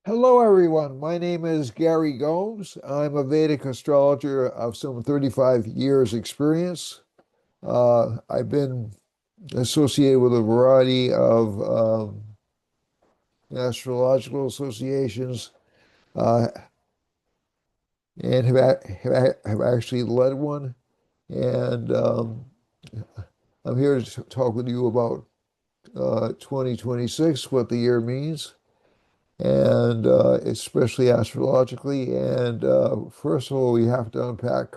Hello, everyone. My name is Gary Gomes. I'm a Vedic astrologer of some 35 years experience. I've been associated with a variety of astrological associations uh, and have actually led one. And I'm here to talk with you about 2026, what the year means, and especially astrologically. And first of all, we have to unpack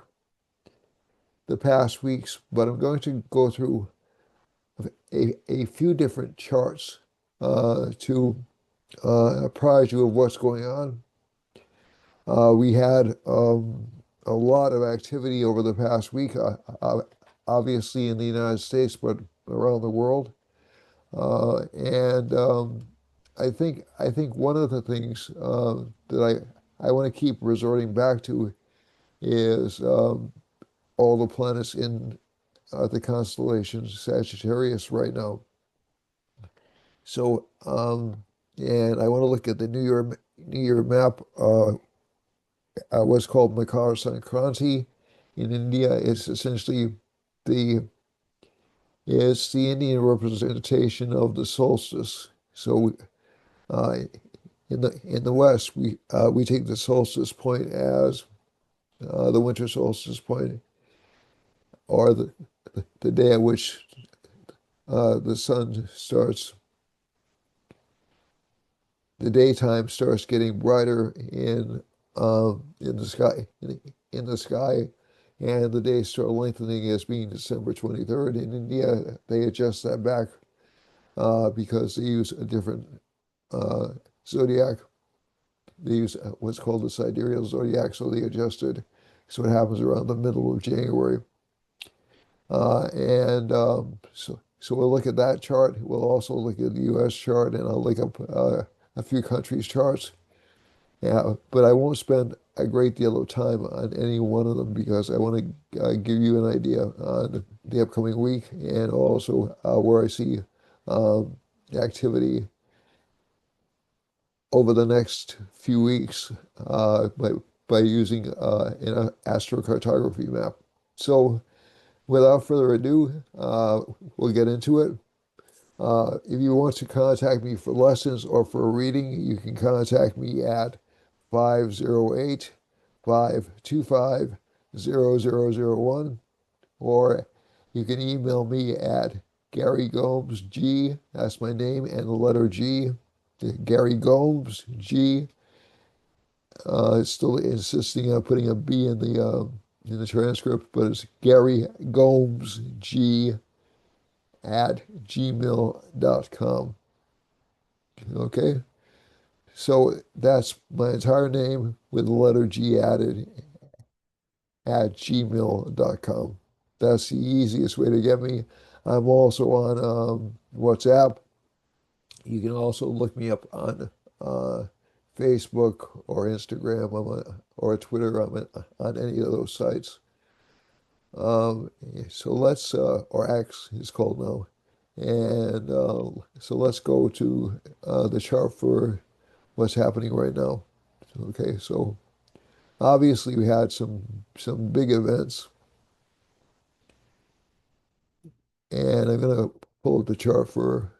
the past weeks, but I'm going to go through a few different charts to apprise you of what's going on. We had a lot of activity over the past week, obviously in the United States, but around the world. And I think one of the things that I want to keep resorting back to is all the planets in the constellation Sagittarius right now. So, and I want to look at the New Year map. What's called Makar Sankranti in India. It's essentially the it's the Indian representation of the solstice. So, uh, in the West, we take the solstice point as the winter solstice point, or the day at which the sun starts the daytime starts getting brighter in the sky in the sky, and the days start lengthening as being December 23rd. In India, they adjust that back because they use a different uh, zodiac. They use what's called the sidereal zodiac, so they adjusted. So it happens around the middle of January, and so we'll look at that chart. We'll also look at the U.S. chart, and I'll look up a few countries' charts. Yeah, but I won't spend a great deal of time on any one of them because I want to give you an idea on the upcoming week and also where I see um, activity over the next few weeks by using an astrocartography map. So, without further ado, we'll get into it. If you want to contact me for lessons or for a reading, you can contact me at 508 525 0001, or you can email me at Gary Gomes G, that's my name, and the letter G, Gary Gomes G. Still insisting on putting a B in the transcript, but it's Gary Gomes G at gmail.com. Okay, so that's my entire name with the letter G added at gmail.com. That's the easiest way to get me. I'm also on WhatsApp. You can also look me up on uh, Facebook or Instagram or Twitter. I'm on any of those sites. Um, so or X is called now. And so let's go to the chart for what's happening right now. Okay, so obviously we had some big events, and I'm gonna pull up the chart for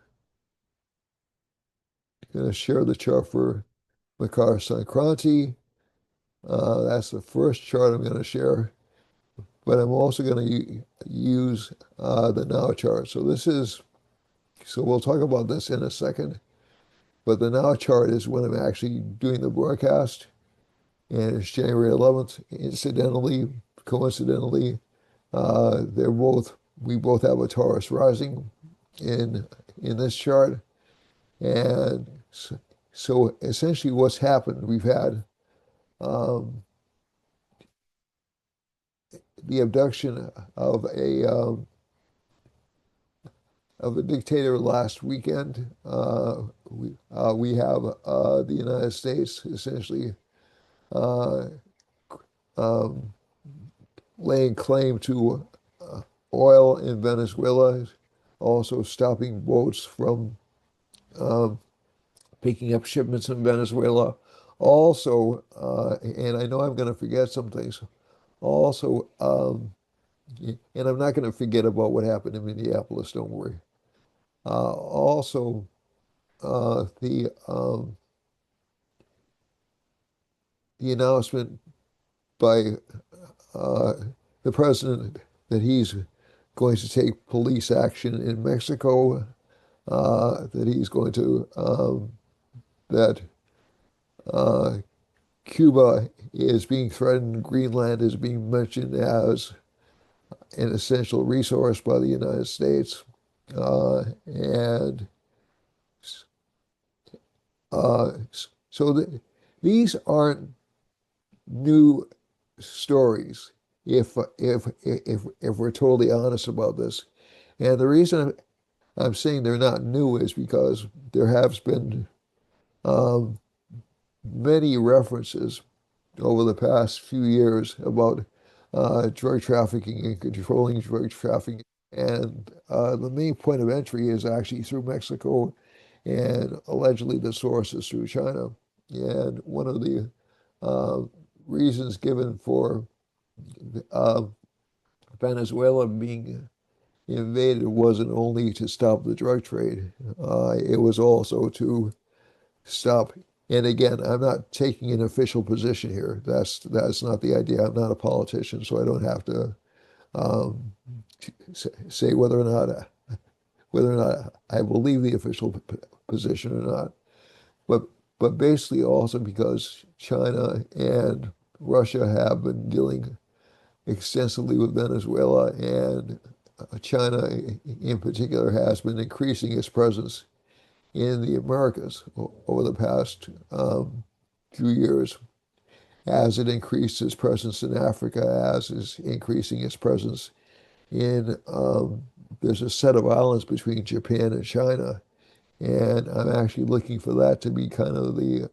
gonna share the chart for Makar Sankranti. That's the first chart I'm gonna share, but I'm also gonna use the now chart. So we'll talk about this in a second. But the now chart is when I'm actually doing the broadcast, and it's January 11th. Incidentally, coincidentally, we both have a Taurus rising in this chart, and so essentially, what's happened? We've had um, the abduction of a dictator last weekend. We have the United States essentially uh, um, laying claim to oil in Venezuela, also stopping boats from um, picking up shipments in Venezuela. Also, and I know I'm going to forget some things. Also, and I'm not going to forget about what happened in Minneapolis. Don't worry. Also, the announcement by uh, the president that he's going to take police action in Mexico, that he's going to that uh, Cuba is being threatened, Greenland is being mentioned as an essential resource by the United States, and uh, so these aren't new stories if we're totally honest about this. And the reason I'm saying they're not new is because there has been um, many references over the past few years about drug trafficking and controlling drug trafficking. And the main point of entry is actually through Mexico, and allegedly the source is through China. And one of the uh, reasons given for uh, Venezuela being invaded wasn't only to stop the drug trade, it was also to stop. And again, I'm not taking an official position here. That's not the idea. I'm not a politician, so I don't have to um, say whether or not I believe the official position or not. But basically also because China and Russia have been dealing extensively with Venezuela, and China in particular has been increasing its presence in the Americas over the past few years, as it increased its presence in Africa, as is increasing its presence in, there's a set of islands between Japan and China, and I'm actually looking for that to be kind of the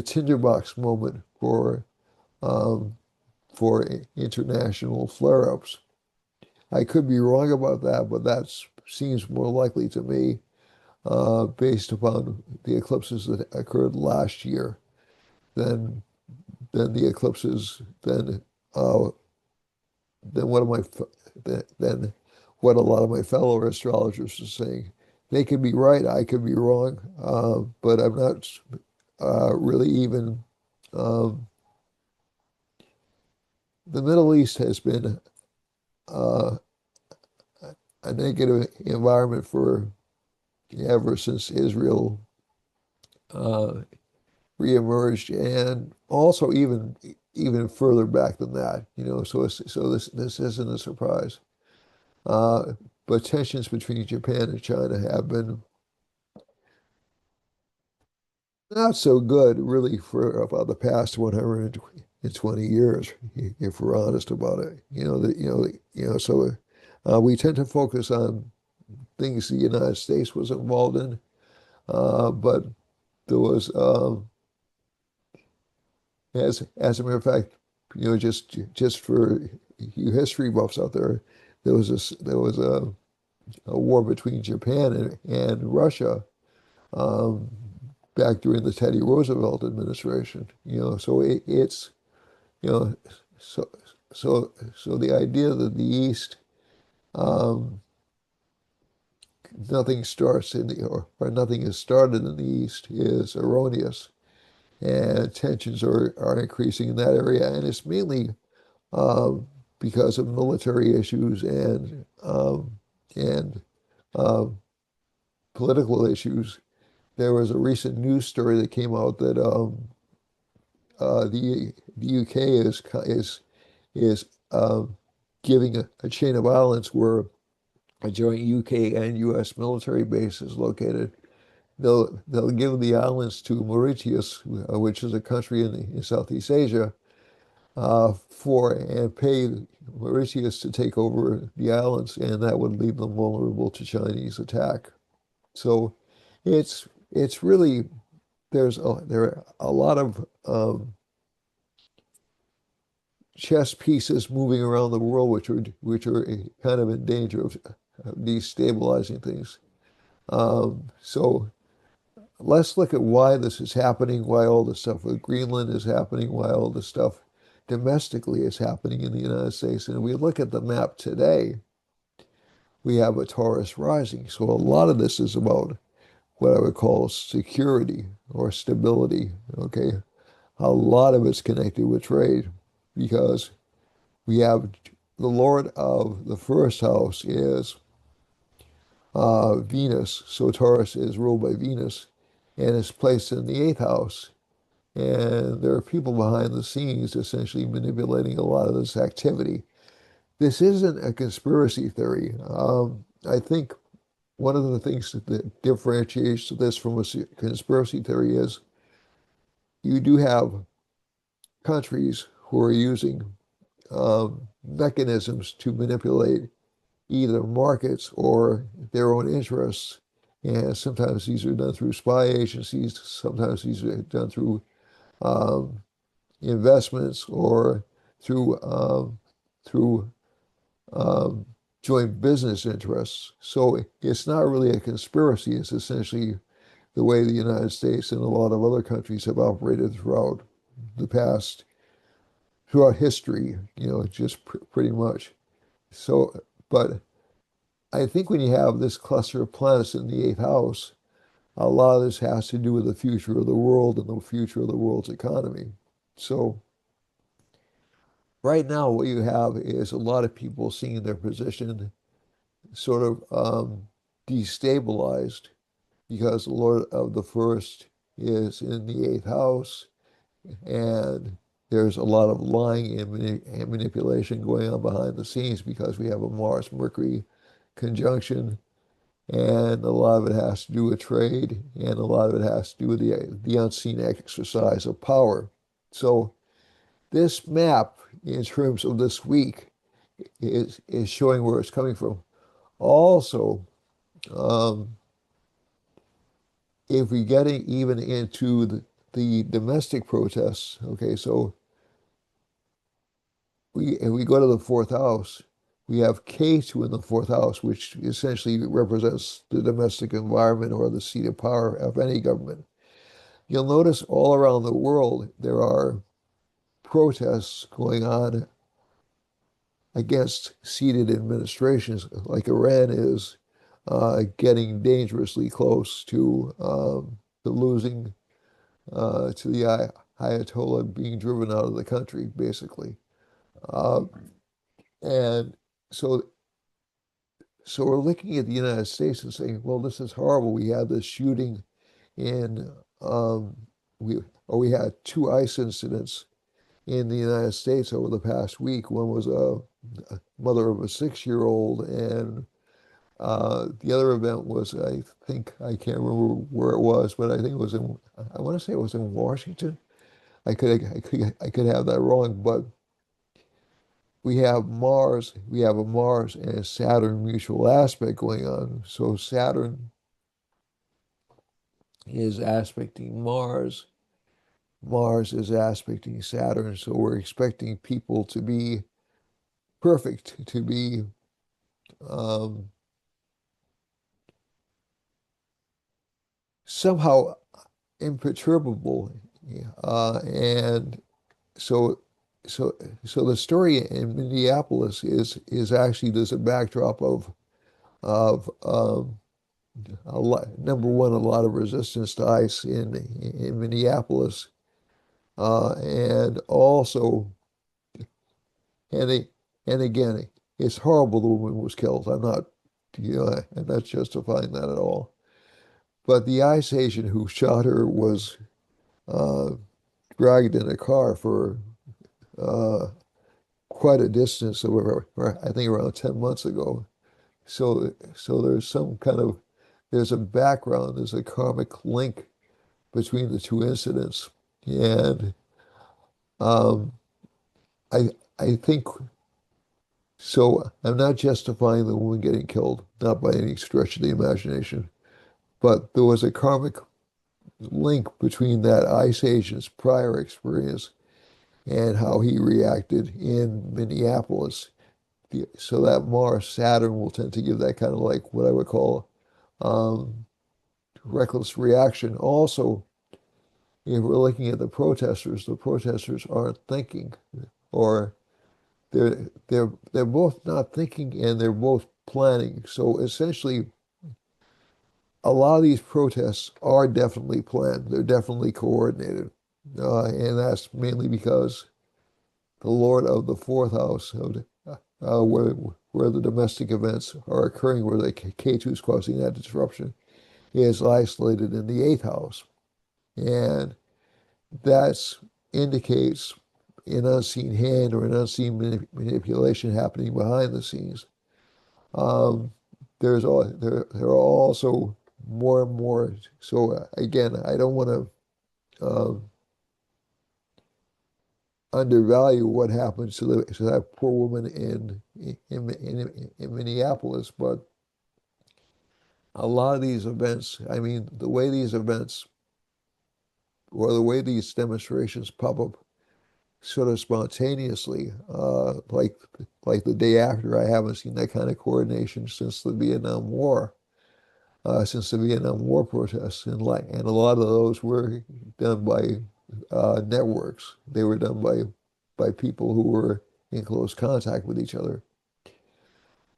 tinderbox moment um, for international flare-ups. I could be wrong about that, but that seems more likely to me, based upon the eclipses that occurred last year than the eclipses uh, than what of my than what a lot of my fellow astrologers are saying. They could be right, I could be wrong, but I'm not really even. Um, the Middle East has been uh, a negative environment for ever since Israel uh, reemerged, and also even further back than that. So this isn't a surprise. Uh, but tensions between Japan and China have been not so good, really, for about the past 120 years, if we're honest about it. So we tend to focus on things the United States was involved in, but there was, as a matter of fact, just for you history buffs out there, there was a war between Japan and Russia, um, back during the Teddy Roosevelt administration. So it's you know so so the idea that the East, um, nothing starts in the or nothing is started in the East is erroneous, and tensions are increasing in that area, and it's mainly um, because of military issues and um, political issues. There was a recent news story that came out that the UK is giving a chain of islands where a joint UK and US military base is located. They'll give the islands to Mauritius, which is a country in Southeast Asia, for and pay Mauritius to take over the islands, and that would leave them vulnerable to Chinese attack. So it's really there are a lot of chess pieces moving around the world which are kind of in danger of destabilizing things. So let's look at why this is happening, why all this stuff with Greenland is happening, why all this stuff domestically is happening in the United States. And if we look at the map today, we have a Taurus rising. So a lot of this is about what I would call security or stability. Okay. A lot of it's connected with trade because we have the Lord of the first house is Venus. So Taurus is ruled by Venus and is placed in the eighth house. And there are people behind the scenes essentially manipulating a lot of this activity. This isn't a conspiracy theory. I think one of the things that differentiates this from a conspiracy theory is you do have countries who are using mechanisms to manipulate either markets or their own interests. And sometimes these are done through spy agencies, sometimes these are done through um, investments or through um, joint business interests. So it's not really a conspiracy. It's essentially the way the United States and a lot of other countries have operated throughout the past, throughout history, just pretty much. So, but I think when you have this cluster of planets in the eighth house, a lot of this has to do with the future of the world and the future of the world's economy. So right now, what you have is a lot of people seeing their position sort of destabilized because the Lord of the first is in the eighth house, and there's a lot of lying and manipulation going on behind the scenes because we have a Mars-Mercury conjunction, and a lot of it has to do with trade, and a lot of it has to do with the unseen exercise of power. So this map, in terms of this week, is showing where it's coming from. Also, um, if we get even into the domestic protests, okay, so if we go to the fourth house, we have K2 in the fourth house, which essentially represents the domestic environment or the seat of power of any government. You'll notice all around the world there are protests going on against seated administrations, like Iran is getting dangerously close to losing to the Ayatollah being driven out of the country, basically. Uh, and so, so we're looking at the United States and saying, well, this is horrible. We had this shooting in, um, we, or we had two ICE incidents in the United States over the past week. One was a mother of a 6-year-old, and the other event was, I think, I can't remember where it was, but I think it was I want to say it was in Washington. I could have that wrong, but we have a Mars and a Saturn mutual aspect going on. So Saturn is aspecting Mars, Mars is aspecting Saturn. So we're expecting people to be perfect, to be um, somehow imperturbable. And so so so the story in Minneapolis is actually there's a backdrop of number one, a lot of resistance to ICE in Minneapolis, and also and they, and again, it's horrible the woman was killed. I'm not justifying that at all. But the ICE agent who shot her was uh, dragged in a car for uh, quite a distance, I think around 10 months ago. So there's a background, there's a karmic link between the two incidents. And um, I I think so. I'm not justifying the woman getting killed, not by any stretch of the imagination, but there was a karmic link between that ICE agent's prior experience and how he reacted in Minneapolis. So that Mars Saturn will tend to give that kind of like what I would call um, reckless reaction. Also, if we're looking at the protesters aren't thinking, or they're both not thinking and they're both planning. So essentially, a lot of these protests are definitely planned. They're definitely coordinated, and that's mainly because the Lord of the fourth house, where the domestic events are occurring, where the K2 is causing that disruption, is isolated in the eighth house, and that indicates an unseen hand or an unseen manipulation happening behind the scenes. Um, there are also more and more. So again, I don't want to undervalue what happened to that poor woman in Minneapolis, but a lot of these events, I mean, the way these events or the way these demonstrations pop up sort of spontaneously, like the day after, I haven't seen that kind of coordination since the Vietnam War. Since the Vietnam War protests, and a lot of those were done by networks. They were done by people who were in close contact with each other.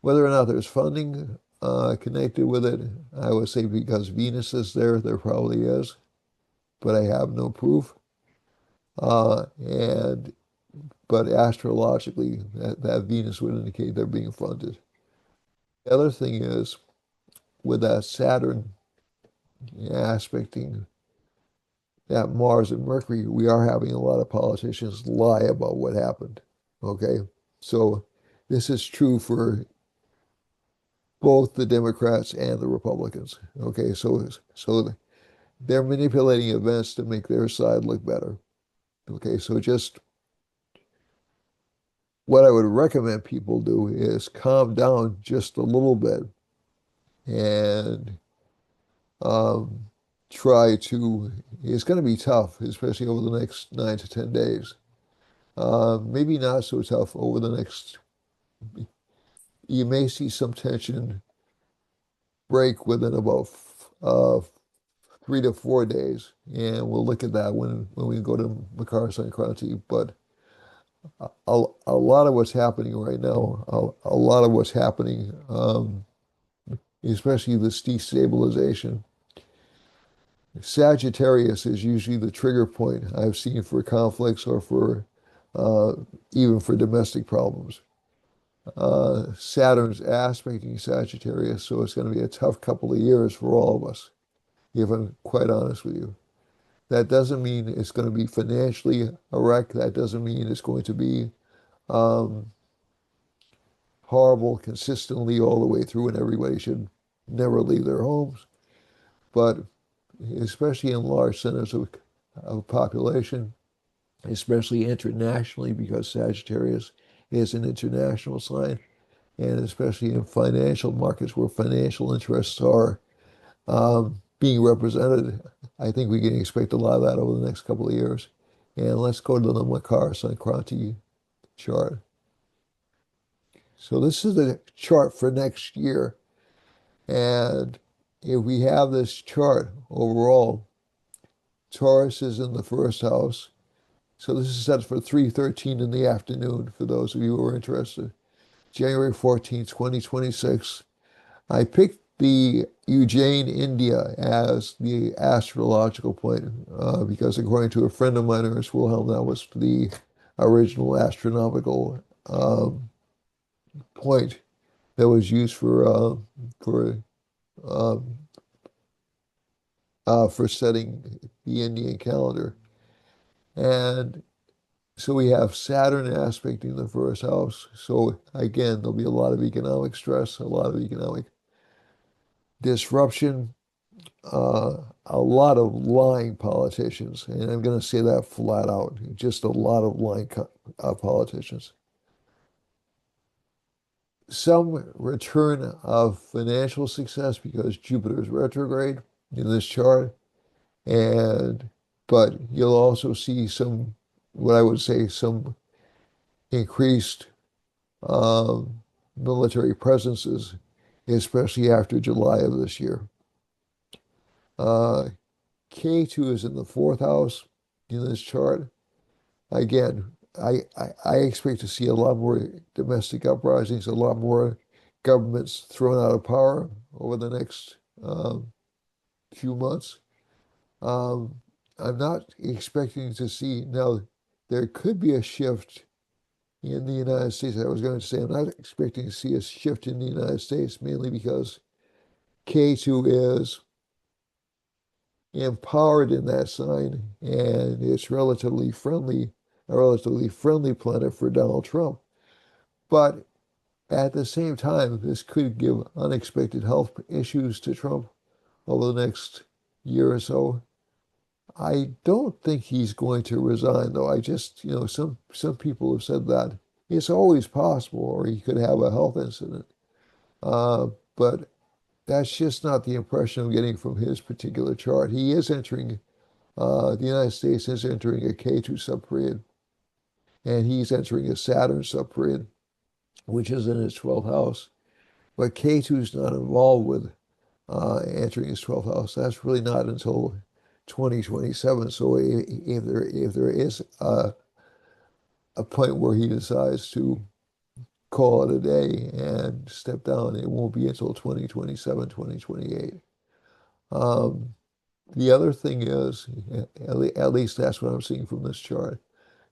Whether or not there's funding connected with it, I would say because Venus is there, there probably is, but I have no proof. And but astrologically, that Venus would indicate they're being funded. The other thing is with that Saturn aspecting that Mars and Mercury, we are having a lot of politicians lie about what happened. Okay, so this is true for both the Democrats and the Republicans. Okay, so they're manipulating events to make their side look better. Okay, so just what I would recommend people do is calm down just a little bit and um, try to. It's going to be tough, especially over the next 9 to 10 days. Maybe not so tough over the next. You may see some tension break within about 3 to 4 days, and we'll look at that when we go to Makar Sankranti. But a lot of what's happening right now, a lot of what's happening, especially this destabilization. Sagittarius is usually the trigger point I've seen for conflicts or for uh, even for domestic problems. Saturn's aspecting Sagittarius, so it's going to be a tough couple of years for all of us, if I'm quite honest with you. That doesn't mean it's going to be financially a wreck. That doesn't mean it's going to be um, horrible consistently all the way through and everybody should never leave their homes. But especially in large centers of population, especially internationally, because Sagittarius is an international sign, and especially in financial markets where financial interests are being represented, I think we can expect a lot of that over the next couple of years. And let's go to the Makar Sankranti chart. So this is the chart for next year. And if we have this chart overall, Taurus is in the first house. So this is set for 3:13 in the afternoon for those of you who are interested. January 14th, 2026. I picked the Ujjain, India as the astrological point because according to a friend of mine, Ernst Wilhelm, that was the original astronomical point that was used for um, for setting the Indian calendar. And so we have Saturn aspecting the first house. So again, there'll be a lot of economic stress, a lot of economic disruption, a lot of lying politicians. And I'm going to say that flat out, just a lot of lying politicians. Some return of financial success because Jupiter's retrograde in this chart. And but you'll also see some, what I would say, some increased um, military presences, especially after July of this year. Uh, K2 is in the fourth house in this chart. Again, I expect to see a lot more domestic uprisings, a lot more governments thrown out of power over the next few months. Um, I'm not expecting to see, now, there could be a shift in the United States. I was going to say, I'm not expecting to see a shift in the United States, mainly because K2 is empowered in that sign, and it's relatively friendly, a relatively friendly planet for Donald Trump. But at the same time, this could give unexpected health issues to Trump over the next year or so. I don't think he's going to resign, though. I just, some people have said that it's always possible, or he could have a health incident. But that's just not the impression I'm getting from his particular chart. He is entering, the United States is entering a K2 subperiod, and he's entering a Saturn subperiod, which is in his 12th house. But K2 is not involved with entering his 12th house. That's really not until 2027. So if there is a point where he decides to call it a day and step down, it won't be until 2027, 2028. Um, the other thing is, at least that's what I'm seeing from this chart.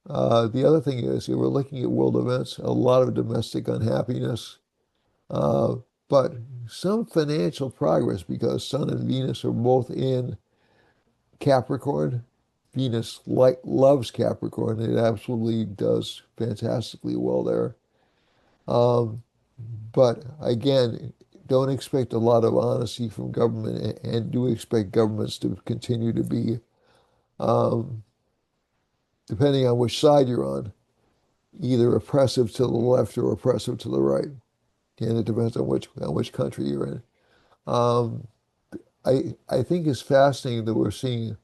The other thing is, if we're looking at world events, a lot of domestic unhappiness, uh, but some financial progress because Sun and Venus are both in Capricorn. Venus loves Capricorn. It absolutely does fantastically well there. Um, but again, don't expect a lot of honesty from government, and do expect governments to continue to be, um, depending on which side you're on, either oppressive to the left or oppressive to the right. And it depends on which country you're in. Um, I think it's fascinating that we're seeing,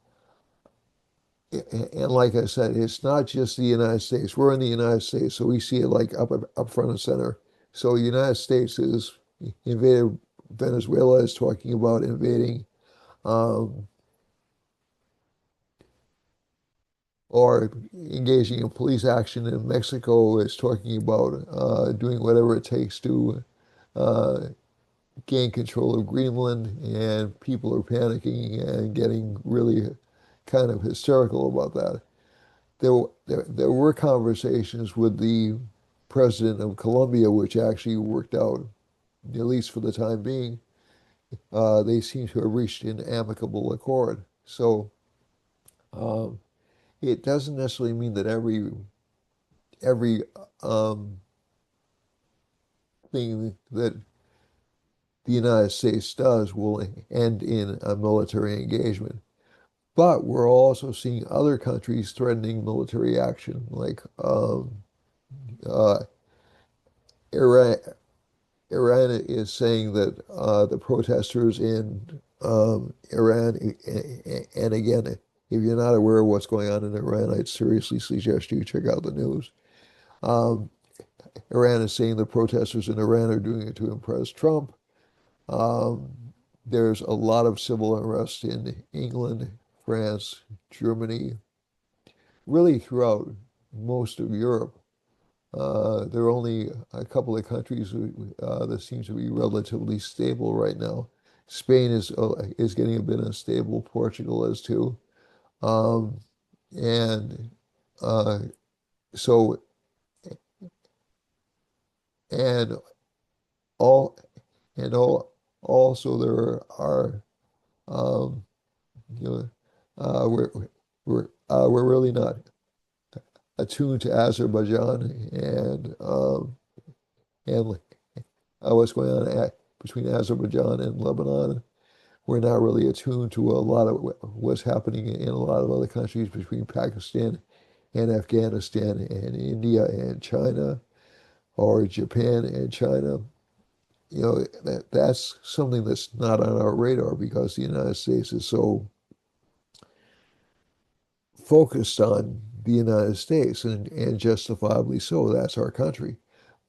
and like I said, it's not just the United States. We're in the United States, so we see it like up front and center. So the United States is invaded. Venezuela is talking about invading, um, or engaging in police action. And Mexico is talking about doing whatever it takes to uh, gain control of Greenland, and people are panicking and getting really kind of hysterical about that. There were conversations with the president of Colombia, which actually worked out, at least for the time being. They seem to have reached an amicable accord. So um, it doesn't necessarily mean that every um, thing that the United States does will end in a military engagement. But we're also seeing other countries threatening military action, like uh, Iran. Iran is saying that the protesters in Iran, and again, if you're not aware of what's going on in Iran, I'd seriously suggest you check out the news. Um, Iran is saying the protesters in Iran are doing it to impress Trump. Um, there's a lot of civil unrest in England, France, Germany, really throughout most of Europe. There are only a couple of countries that seem to be relatively stable right now. Spain is getting a bit unstable. Portugal is too. Um, and uh, so and all and all also there are, um, you know uh, we're we're really not attuned to Azerbaijan, and what's going on between Azerbaijan and Lebanon. We're not really attuned to a lot of what's happening in a lot of other countries between Pakistan and Afghanistan and India and China, or Japan and China. That's something that's not on our radar because the United States is so focused on the United States, and justifiably so. That's our country.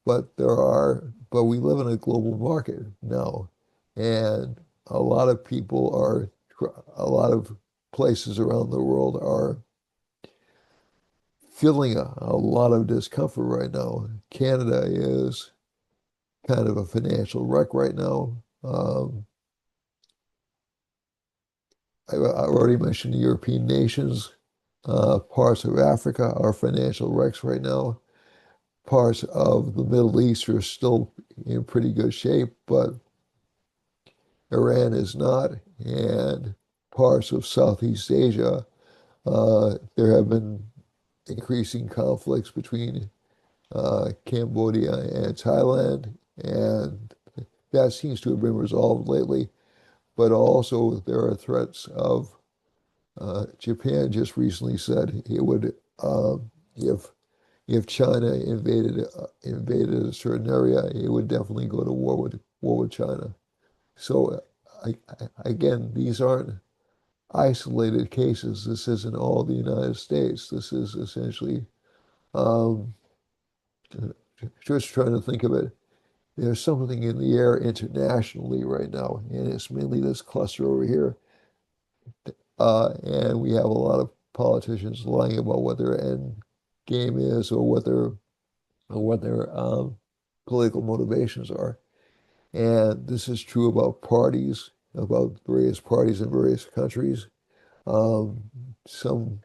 But we live in a global market now, and a lot of people are a lot of places around the world are feeling a lot of discomfort right now. Canada is kind of a financial wreck right now. I already mentioned the European nations. Parts of Africa are financial wrecks right now. Parts of the Middle East are still in pretty good shape, but Iran is not. And parts of Southeast Asia, there have been increasing conflicts between Cambodia and Thailand, and that seems to have been resolved lately. But also, there are threats of Japan just recently said it would if China invaded a certain area, it would definitely go to war with China. So again, these aren't isolated cases. This isn't all the United States. This is essentially um, just trying to think of it. There's something in the air internationally right now, and it's mainly this cluster over here. And we have a lot of politicians lying about what their end game is or what their political motivations are. And this is true about parties, about various parties in various countries. Um, some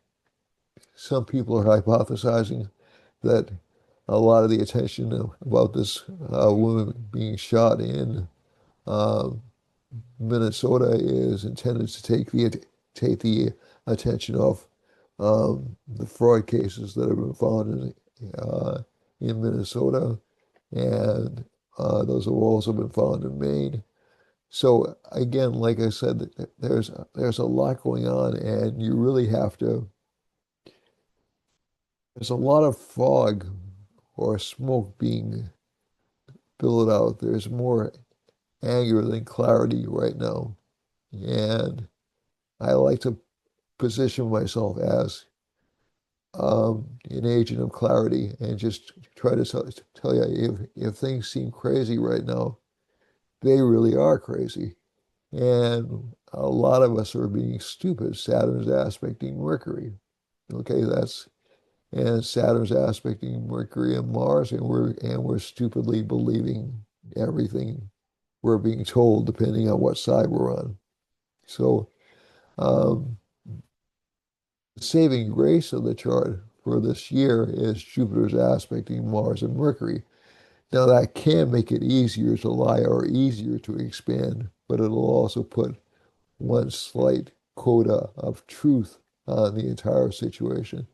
some people are hypothesizing that a lot of the attention about this woman being shot in uh, Minnesota is intended to take the attention off the fraud cases that have been found in Minnesota, and those have also been found in Maine. So again, like I said, there's a lot going on, and you really have to. There's a lot of fog or smoke being billowed out. There's more anger than clarity right now, and I like to position myself as an agent of clarity and just try to tell you if things seem crazy right now, they really are crazy. And a lot of us are being stupid. Saturn's aspecting Mercury. Okay, and Saturn's aspecting Mercury and Mars, and we're stupidly believing everything we're being told, depending on what side we're on. So, um, the saving grace of the chart for this year is Jupiter's aspecting Mars and Mercury. Now, that can make it easier to lie or easier to expand, but it'll also put one slight quota of truth on the entire situation.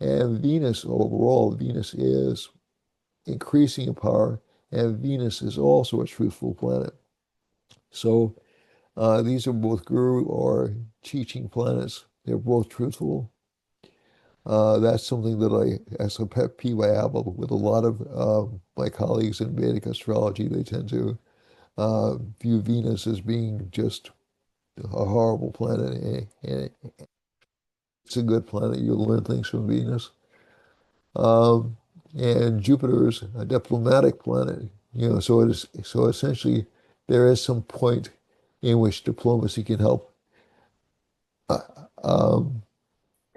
And Venus overall, Venus is increasing in power, and Venus is also a truthful planet. So these are both guru or teaching planets. They're both truthful. That's something that as a pet peeve, I have with a lot of my colleagues in Vedic astrology. They tend to view Venus as being just a horrible planet, and it's a good planet. You'll learn things from Venus. Um, and Jupiter is a diplomatic planet, so it is, so essentially there is some point in which diplomacy can help uh, um,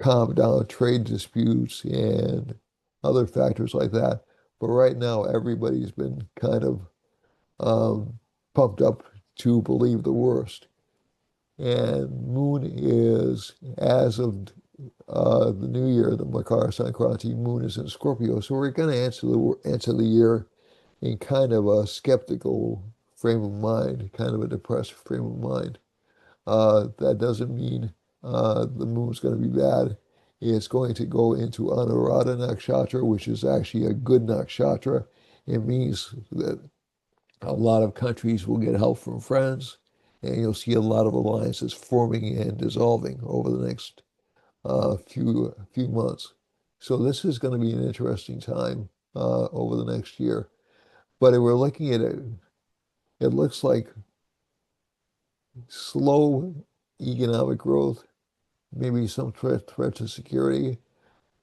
calm down trade disputes and other factors like that. But right now, everybody's been kind of um, pumped up to believe the worst. And Moon is, as of the new year, the Makara Sankranti, Moon is in Scorpio. So we're going to answer the year in kind of a skeptical frame of mind, kind of a depressed frame of mind. That doesn't mean the moon's going to be bad. It's going to go into Anuradha Nakshatra, which is actually a good nakshatra. It means that a lot of countries will get help from friends, and you'll see a lot of alliances forming and dissolving over the next few months. So this is going to be an interesting time over the next year. But if we're looking at it, it looks like slow economic growth, maybe some threat to security,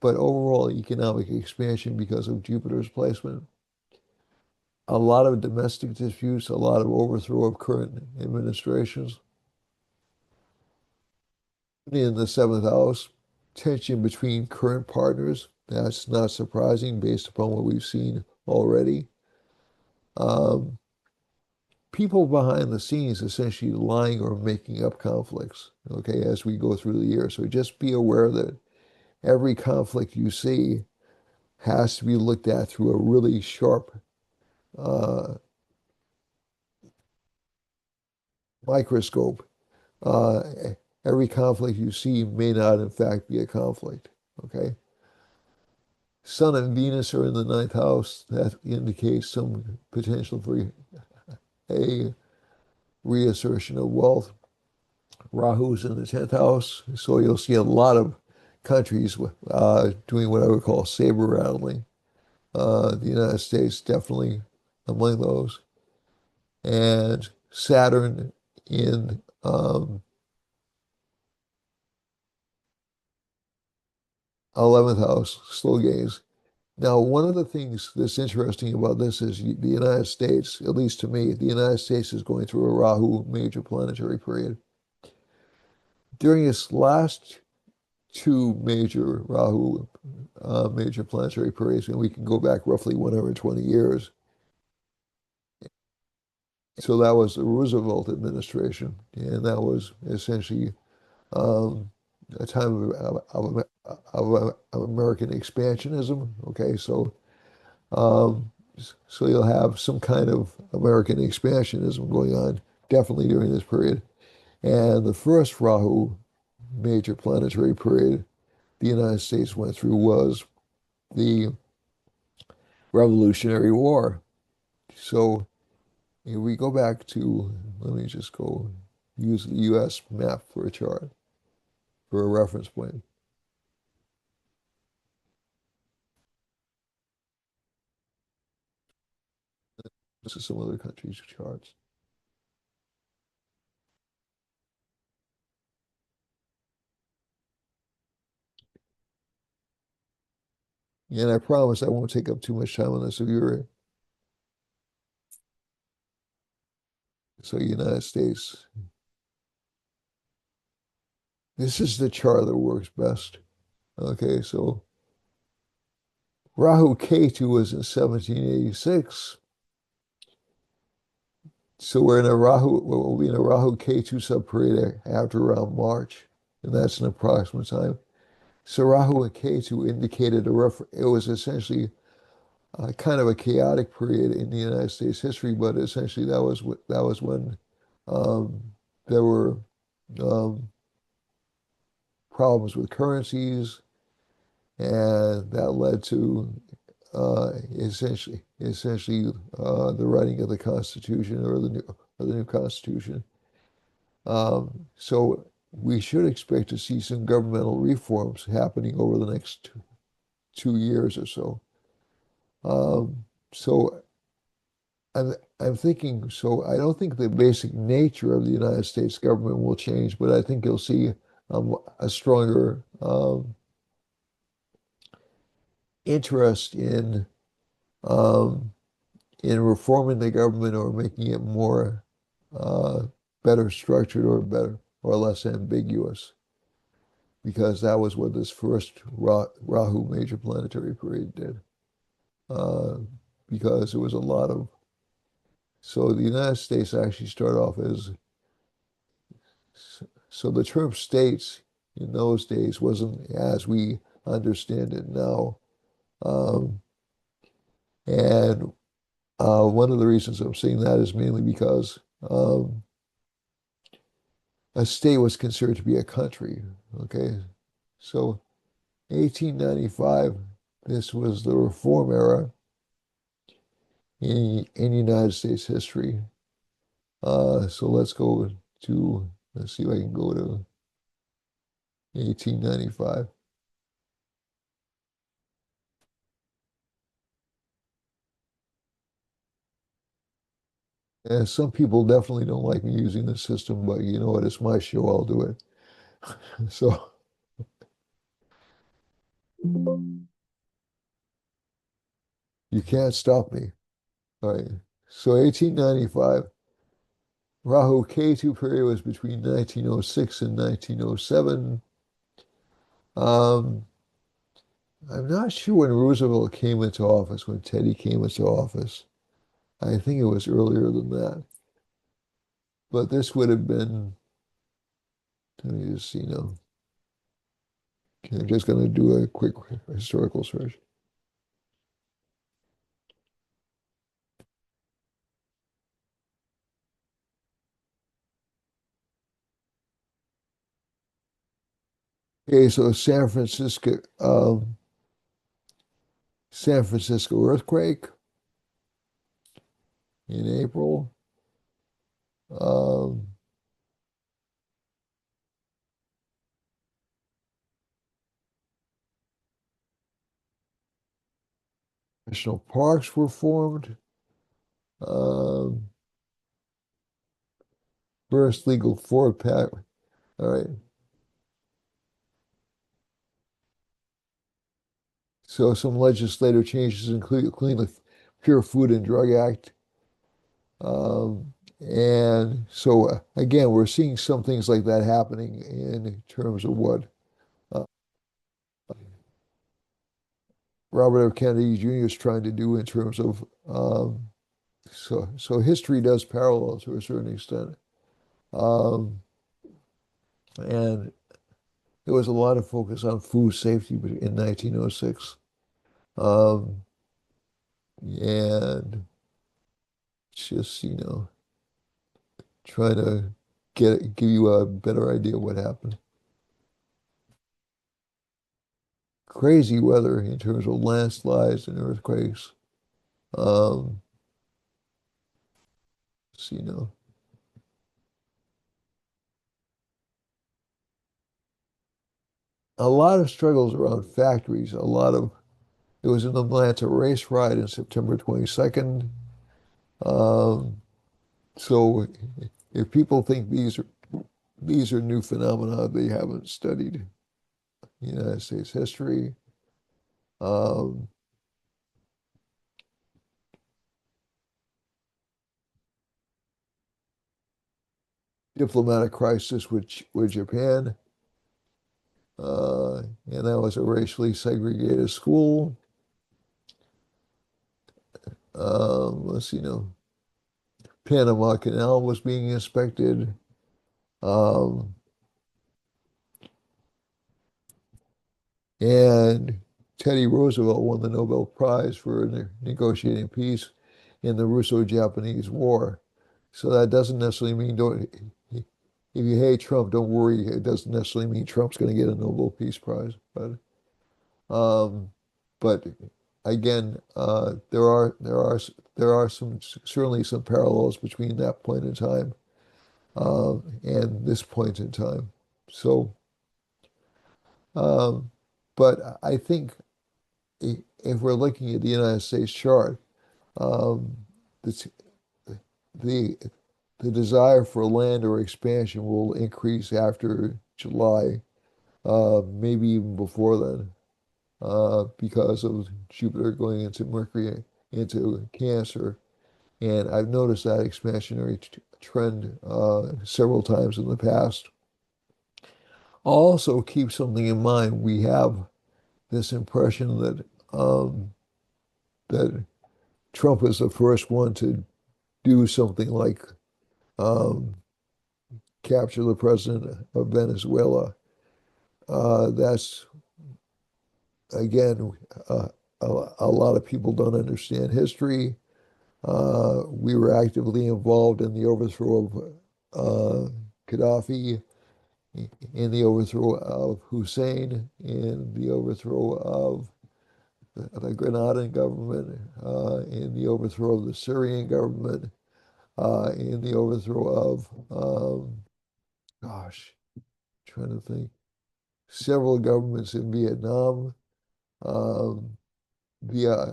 but overall economic expansion because of Jupiter's placement. A lot of domestic disputes, a lot of overthrow of current administrations. In the seventh house, tension between current partners. That's not surprising based upon what we've seen already. Um, People behind the scenes essentially lying or making up conflicts, okay, as we go through the year. So just be aware that every conflict you see has to be looked at through a really sharp uh, microscope. Uh, every conflict you see may not, in fact, be a conflict, okay? Sun and Venus are in the ninth house. That indicates some potential for a reassertion of wealth. Rahu's in the 10th house, so you'll see a lot of countries doing what I would call saber rattling. The United States definitely among those. And Saturn in 11th house, slow gaze. Now, one of the things that's interesting about this is the United States, at least to me, the United States is going through a Rahu major planetary period. During its last two major Rahu major planetary periods, and we can go back roughly 120 years. So that was the Roosevelt administration, and that was essentially um, a time of American expansionism. Okay, um, so you'll have some kind of American expansionism going on definitely during this period. And the first Rahu major planetary period the United States went through was the Revolutionary War. So if we go back to, let me just go use the US map for a chart, for a reference point. This is some other countries' charts. And I promise I won't take up too much time on this. So United States, this is the chart that works best. Okay, so Rahu Ketu was in 1786. So we'll be in a Rahu Ketu subperiod after around March, and that's an approximate time. So Rahu and Ketu indicated it was essentially kind of a chaotic period in the United States history, but essentially that was when um, there were um, problems with currencies, and that led to essentially the writing of the Constitution or the new Constitution. So we should expect to see some governmental reforms happening over the next 2 years or so. So I'm thinking, so I don't think the basic nature of the United States government will change, but I think you'll see a stronger interest um, in reforming the government or making it more uh, better structured or better or less ambiguous, because that was what this first Rahu major planetary period did. Uh, because it was a lot of so the United States actually started off as so the term states in those days wasn't as we understand it now. Um, and one of the reasons I'm saying that is mainly because a state was considered to be a country. Okay, so 1895, this was the reform era in United States history. So let's see if I can go to 1895. And some people definitely don't like me using the system, but you know what? It's my show. I'll do it. So you can't stop me. All right. So 1895, Rahu Ketu period was between 1906 and 1907. Um, I'm not sure when Roosevelt came into office, when Teddy came into office. I think it was earlier than that. But this would have been, let me just see now. Okay, I'm just going to do a quick historical search. Okay, so San Francisco earthquake in April. Um, national parks were formed. Um, first legal Ford pack. All right. So some legislative changes including the Pure Food and Drug Act. And so again, we're seeing some things like that happening in terms of what uh, Robert F. Kennedy Jr. is trying to do in terms of so history does parallel to a certain extent. Um, and there was a lot of focus on food safety in 1906. Um, and just, trying to give you a better idea of what happened. Crazy weather in terms of landslides and earthquakes. Um, so, a lot of struggles around factories. It was an Atlanta race ride in September 22nd. Um, so if people think these are new phenomena, they haven't studied United States history. Um, diplomatic crisis with Japan, and that was a racially segregated school. Let's see, Panama Canal was being inspected. Um, and Teddy Roosevelt won the Nobel Prize for negotiating peace in the Russo-Japanese War. So that doesn't necessarily mean don't if you hate Trump, don't worry. It doesn't necessarily mean Trump's going to get a Nobel Peace Prize. Um, but again, there are some certainly some parallels between that point in time and this point in time. So, um, but I think if we're looking at the United States chart, um, the the the desire for land or expansion will increase after July, maybe even before then, because of Jupiter going into Mercury, into Cancer. And I've noticed that expansionary trend several times in the past. Also, keep something in mind. We have this impression that Trump is the first one to do something like um, capture the president of Venezuela. That's again, a lot of people don't understand history. We were actively involved in the overthrow of Gaddafi, in the overthrow of Hussein, in the overthrow of the Grenadian government, in the overthrow of the Syrian government, in the overthrow of, gosh, trying to think, several governments in Vietnam, um, the uh,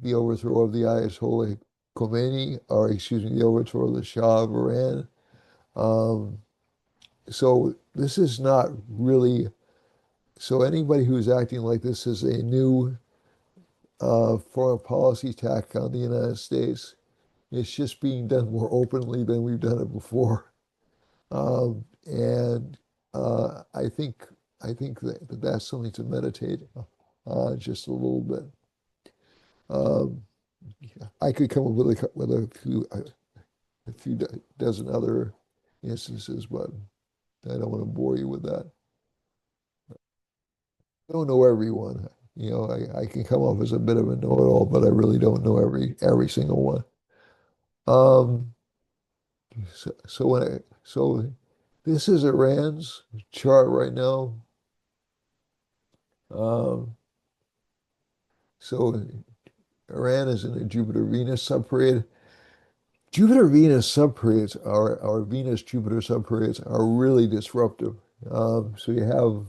the overthrow of the Ayatollah Khomeini, or excuse me, the overthrow of the Shah of Iran. Um, so this is not really, so anybody who's acting like this is a new foreign policy attack on the United States, it's just being done more openly than we've done it before. And I think I think that that's something to meditate on just a little bit. Um, I could come up with a few dozen other instances, but I don't want to bore you with that. I don't know everyone. I can come off as a bit of a know-it-all, but I really don't know every single one. Um, so this is Iran's chart right now. Um, so Iran is in a Jupiter-Venus subperiod. Jupiter-Venus subperiods our Venus-Jupiter subperiods are really disruptive. So you have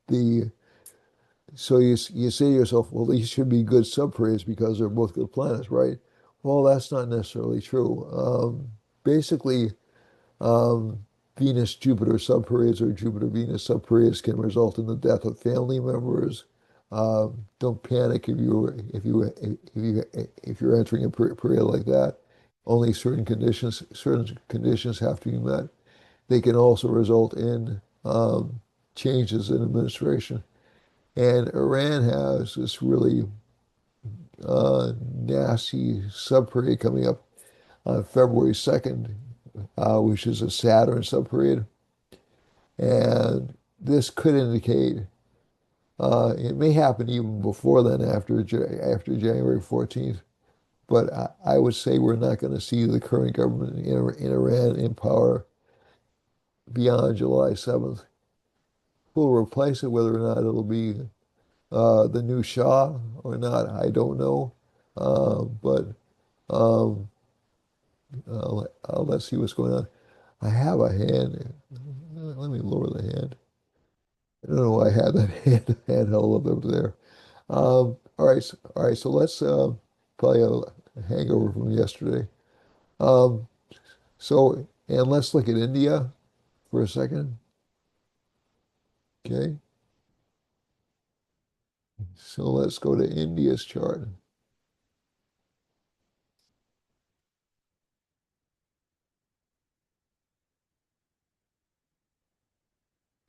the so you say to yourself, well, these should be good subperiods because they're both good planets, right? Well, that's not necessarily true. Basically, um, Venus-Jupiter subperiods or Jupiter-Venus subperiods can result in the death of family members. Don't panic if you're entering a period like that. Only certain conditions have to be met. They can also result in changes in administration. And Iran has this really nasty subperiod coming up on February 2nd, which is a Saturn subperiod. And this could indicate it may happen even before then, after January 14th. But I would say we're not going to see the current government in Iran in power beyond July 7th. Who'll replace it, whether or not it'll be the new Shah or not, I don't know. But um, let's see what's going on. I have a hand. Let me lower the hand. I don't know why I had that hand held up there. All right. So let's probably a hangover from yesterday. Um, and let's look at India for a second. Okay. So let's go to India's chart.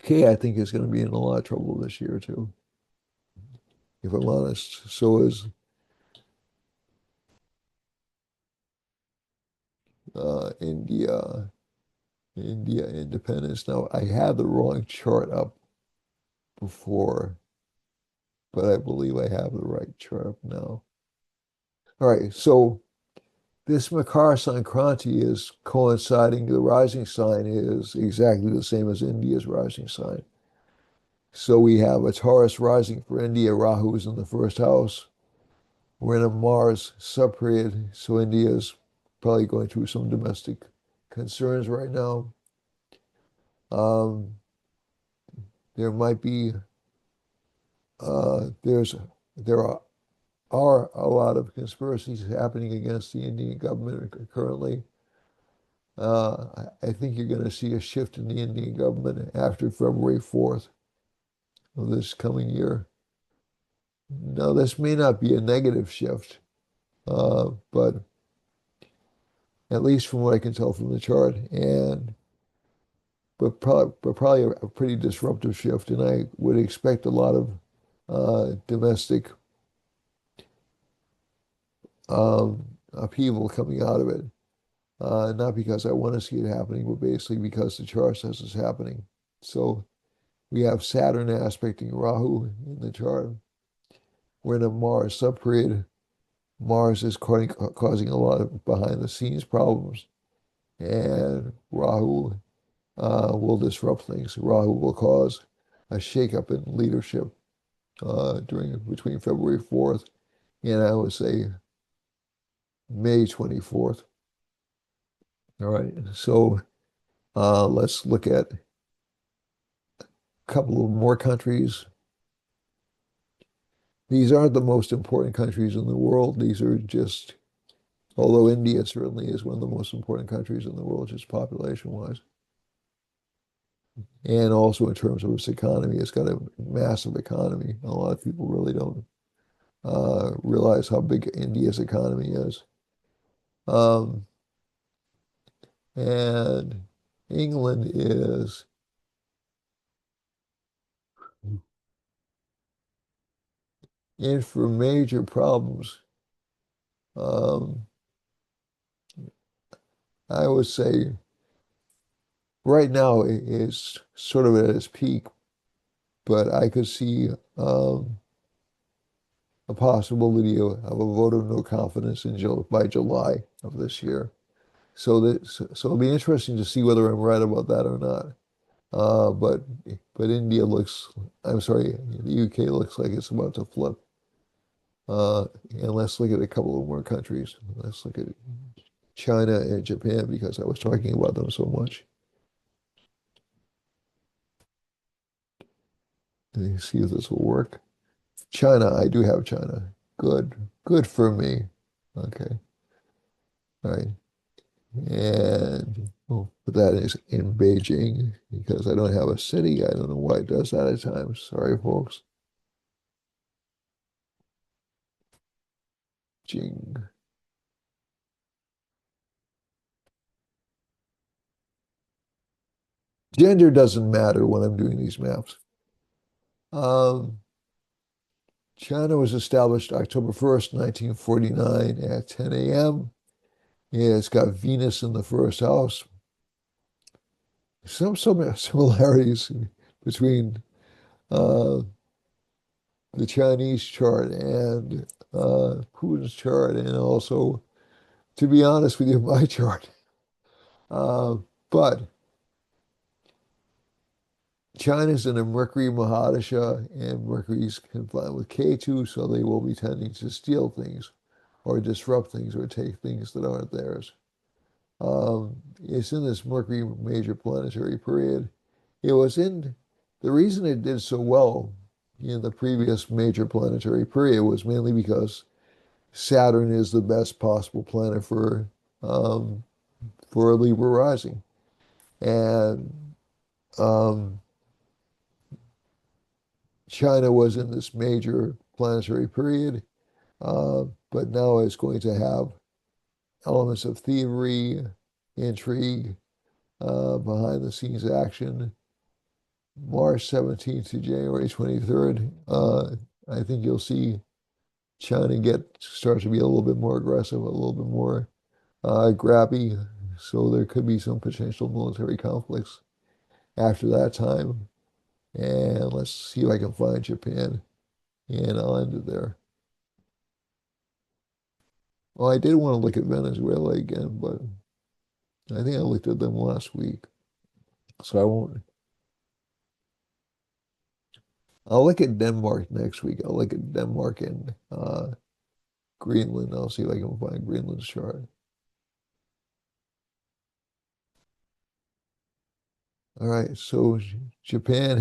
Okay, I think it's going to be in a lot of trouble this year too, if I'm honest. So is India independence. Now, I had the wrong chart up before, but I believe I have the right chart up now. All right, so this Makar Sankranti is coinciding. The rising sign is exactly the same as India's rising sign. So we have a Taurus rising for India. Rahu is in the first house. We're in a Mars subperiod, so India is probably going through some domestic concerns right now. Um, there might be there are a lot of conspiracies happening against the Indian government currently. I think you're going to see a shift in the Indian government after February 4th of this coming year. Now, this may not be a negative shift, but at least from what I can tell from the chart, but probably a pretty disruptive shift, and I would expect a lot of domestic upheaval coming out of it. Not because I want to see it happening, but basically because the chart says it's happening. So we have Saturn aspecting Rahu in the chart. We're in a Mars subperiod. Mars is causing a lot of behind the scenes problems, and Rahu will disrupt things. Rahu will cause a shakeup in leadership during between February 4th and I would say May 24th. All right, so let's look at a couple of more countries. These aren't the most important countries in the world. These are just, although India certainly is one of the most important countries in the world, just population-wise. And also in terms of its economy, it's got a massive economy. A lot of people really don't realize how big India's economy is. Um, and England is And for major problems, um, I would say right now it is sort of at its peak, but I could see a possibility of a vote of no confidence by July of this year. So it'll be interesting to see whether I'm right about that or not. Uh, but but India looks, I'm sorry, the UK looks like it's about to flip. And let's look at a couple of more countries. Let's look at China and Japan because I was talking about them so much. Let me see if this will work. China, I do have China. Good, good for me. Okay, all right. And we'll put that is in Beijing because I don't have a city. I don't know why it does that at times. Sorry, folks. Jing. Gender doesn't matter when I'm doing these maps. Um, China was established October 1st, 1949 at 10 a.m. Yeah, it's got Venus in the first house. Some similarities between uh, the Chinese chart and Putin's chart, and also, to be honest with you, my chart. Uh, but China's in a Mercury Mahadasha, and Mercury's confined with K2, so they will be tending to steal things or disrupt things or take things that aren't theirs. It's in this Mercury major planetary period. It was in the reason it did so well in the previous major planetary period was mainly because Saturn is the best possible planet um, for a Libra rising, and um, China was in this major planetary period, but now it's going to have elements of thievery, intrigue, behind the scenes action. March 17th to January 23rd, I think you'll see China start to be a little bit more aggressive, a little bit more grabby. So there could be some potential military conflicts after that time. And let's see if I can find Japan, and I'll end it there. Well, I did want to look at Venezuela again, but I think I looked at them last week, so I won't. I'll look at Denmark next week. I'll look at Denmark and Greenland. I'll see if I can find Greenland's chart. All right, so Japan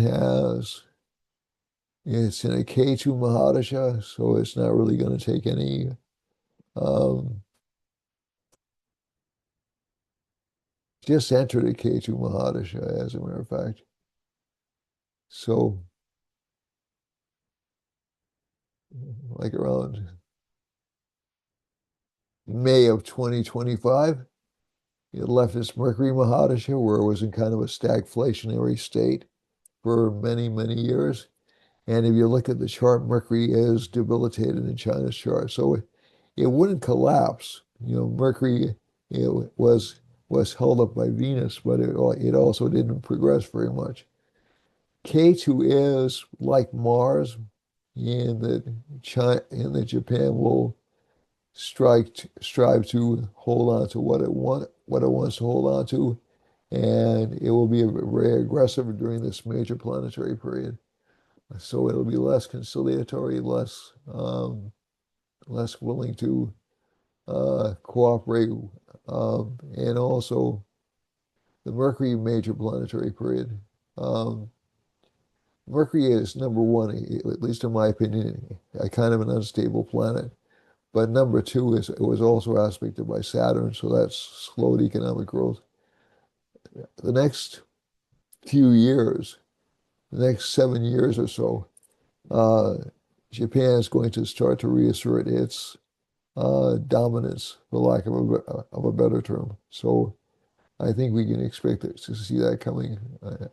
it's in a K2 Mahadasha, so it's not really going to take any, um, just entered a K2 Mahadasha, as a matter of fact. So, like around May of 2025, it left its Mercury Mahadasha, where it was in kind of a stagflationary state for many, many years. And if you look at the chart, Mercury is debilitated in China's chart. So it wouldn't collapse. Mercury was held up by Venus, but it also didn't progress very much. K2 is like Mars in that Japan will strive to hold on to what it wants to hold on to, and it will be very aggressive during this major planetary period. So it'll be less conciliatory, less willing to cooperate, and also the Mercury major planetary period. Um, Mercury is number one, at least in my opinion, a kind of an unstable planet. But number two is it was also aspected by Saturn, so that's slowed economic growth. The next few years, the next 7 years or so, uh, Japan is going to start to reassert its dominance, for lack of a better term. So I think we can expect to see that coming,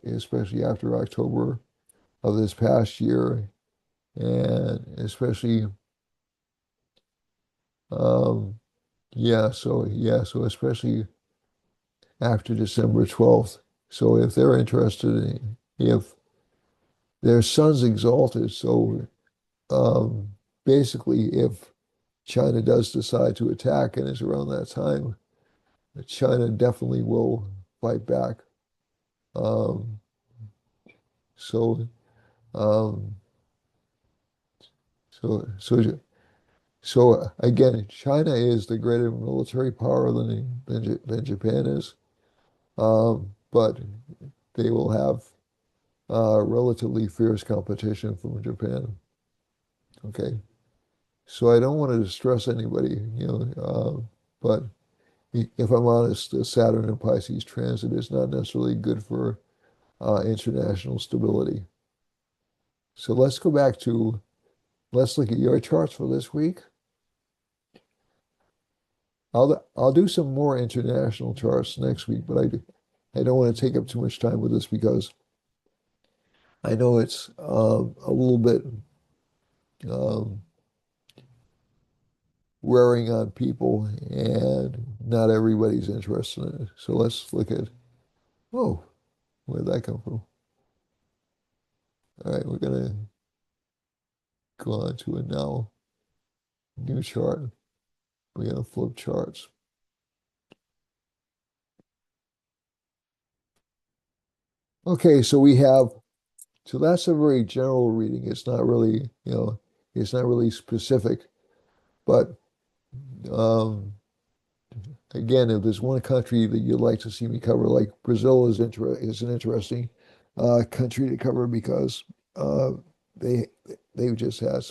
especially after October of this past year, and especially um, so especially after December 12th. So if they're interested in if their sun's exalted, so um, basically if China does decide to attack and it's around that time, China definitely will fight back. Um, so um, so so again, China is the greater military power than Japan is, but they will have relatively fierce competition from Japan. Okay, so I don't want to distress anybody, but if I'm honest, the Saturn and Pisces transit is not necessarily good for international stability. So let's look at your charts for this week. I'll do some more international charts next week, but I don't want to take up too much time with this because I know it's a little bit um, wearing on people, and not everybody's interested in it. So let's look at, oh, where'd that come from? All right, we're gonna go on to a now new chart. We're gonna flip charts. Okay, so that's a very general reading. It's not really, it's not really specific, but um, again, if there's one country that you'd like to see me cover, like Brazil is an interesting country to cover because uh, they they've just had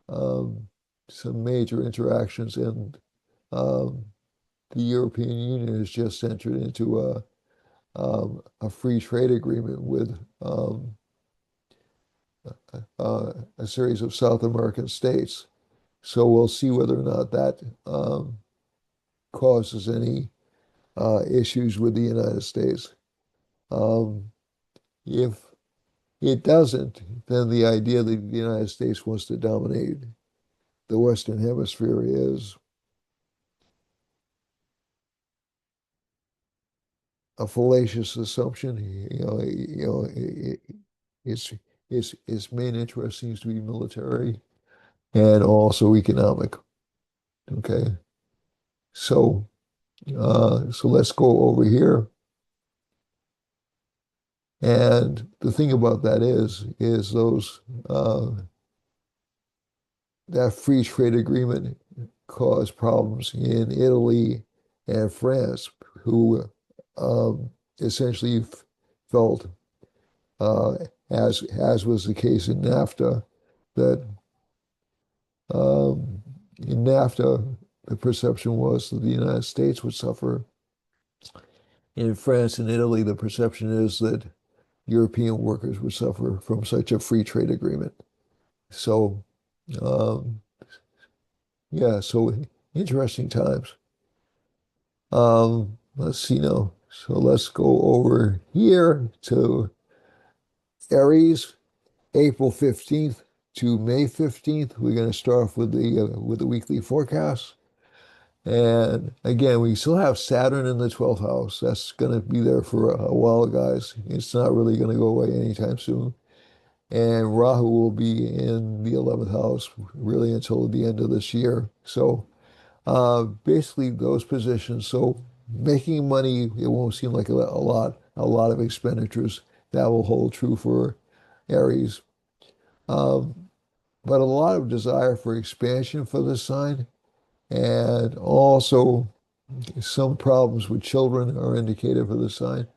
um, some major interactions, and um, the European Union has just entered into a free trade agreement with a series of South American states. So we'll see whether or not that causes any issues with the United States. Um, if it doesn't, then the idea that the United States wants to dominate the Western Hemisphere is a fallacious assumption. Its its main interest seems to be military and also economic. Okay, so so let's go over here. And the thing about that is those that free trade agreement caused problems in Italy and France, who essentially felt, uh, as was the case in NAFTA, that in NAFTA the perception was that the United States would suffer. In France and Italy, the perception is that European workers would suffer from such a free trade agreement. So, um, yeah, so interesting times. Let's see now. So let's go over here to Aries, April 15th to May 15th. We're going to start off with the weekly forecast. And again, we still have Saturn in the 12th house. That's going to be there for a while, guys. It's not really going to go away anytime soon. And Rahu will be in the 11th house really until the end of this year. So basically those positions. So making money, it won't seem like a lot of expenditures. That will hold true for Aries. Um, but a lot of desire for expansion for this sign, and also some problems with children are indicated for this sign.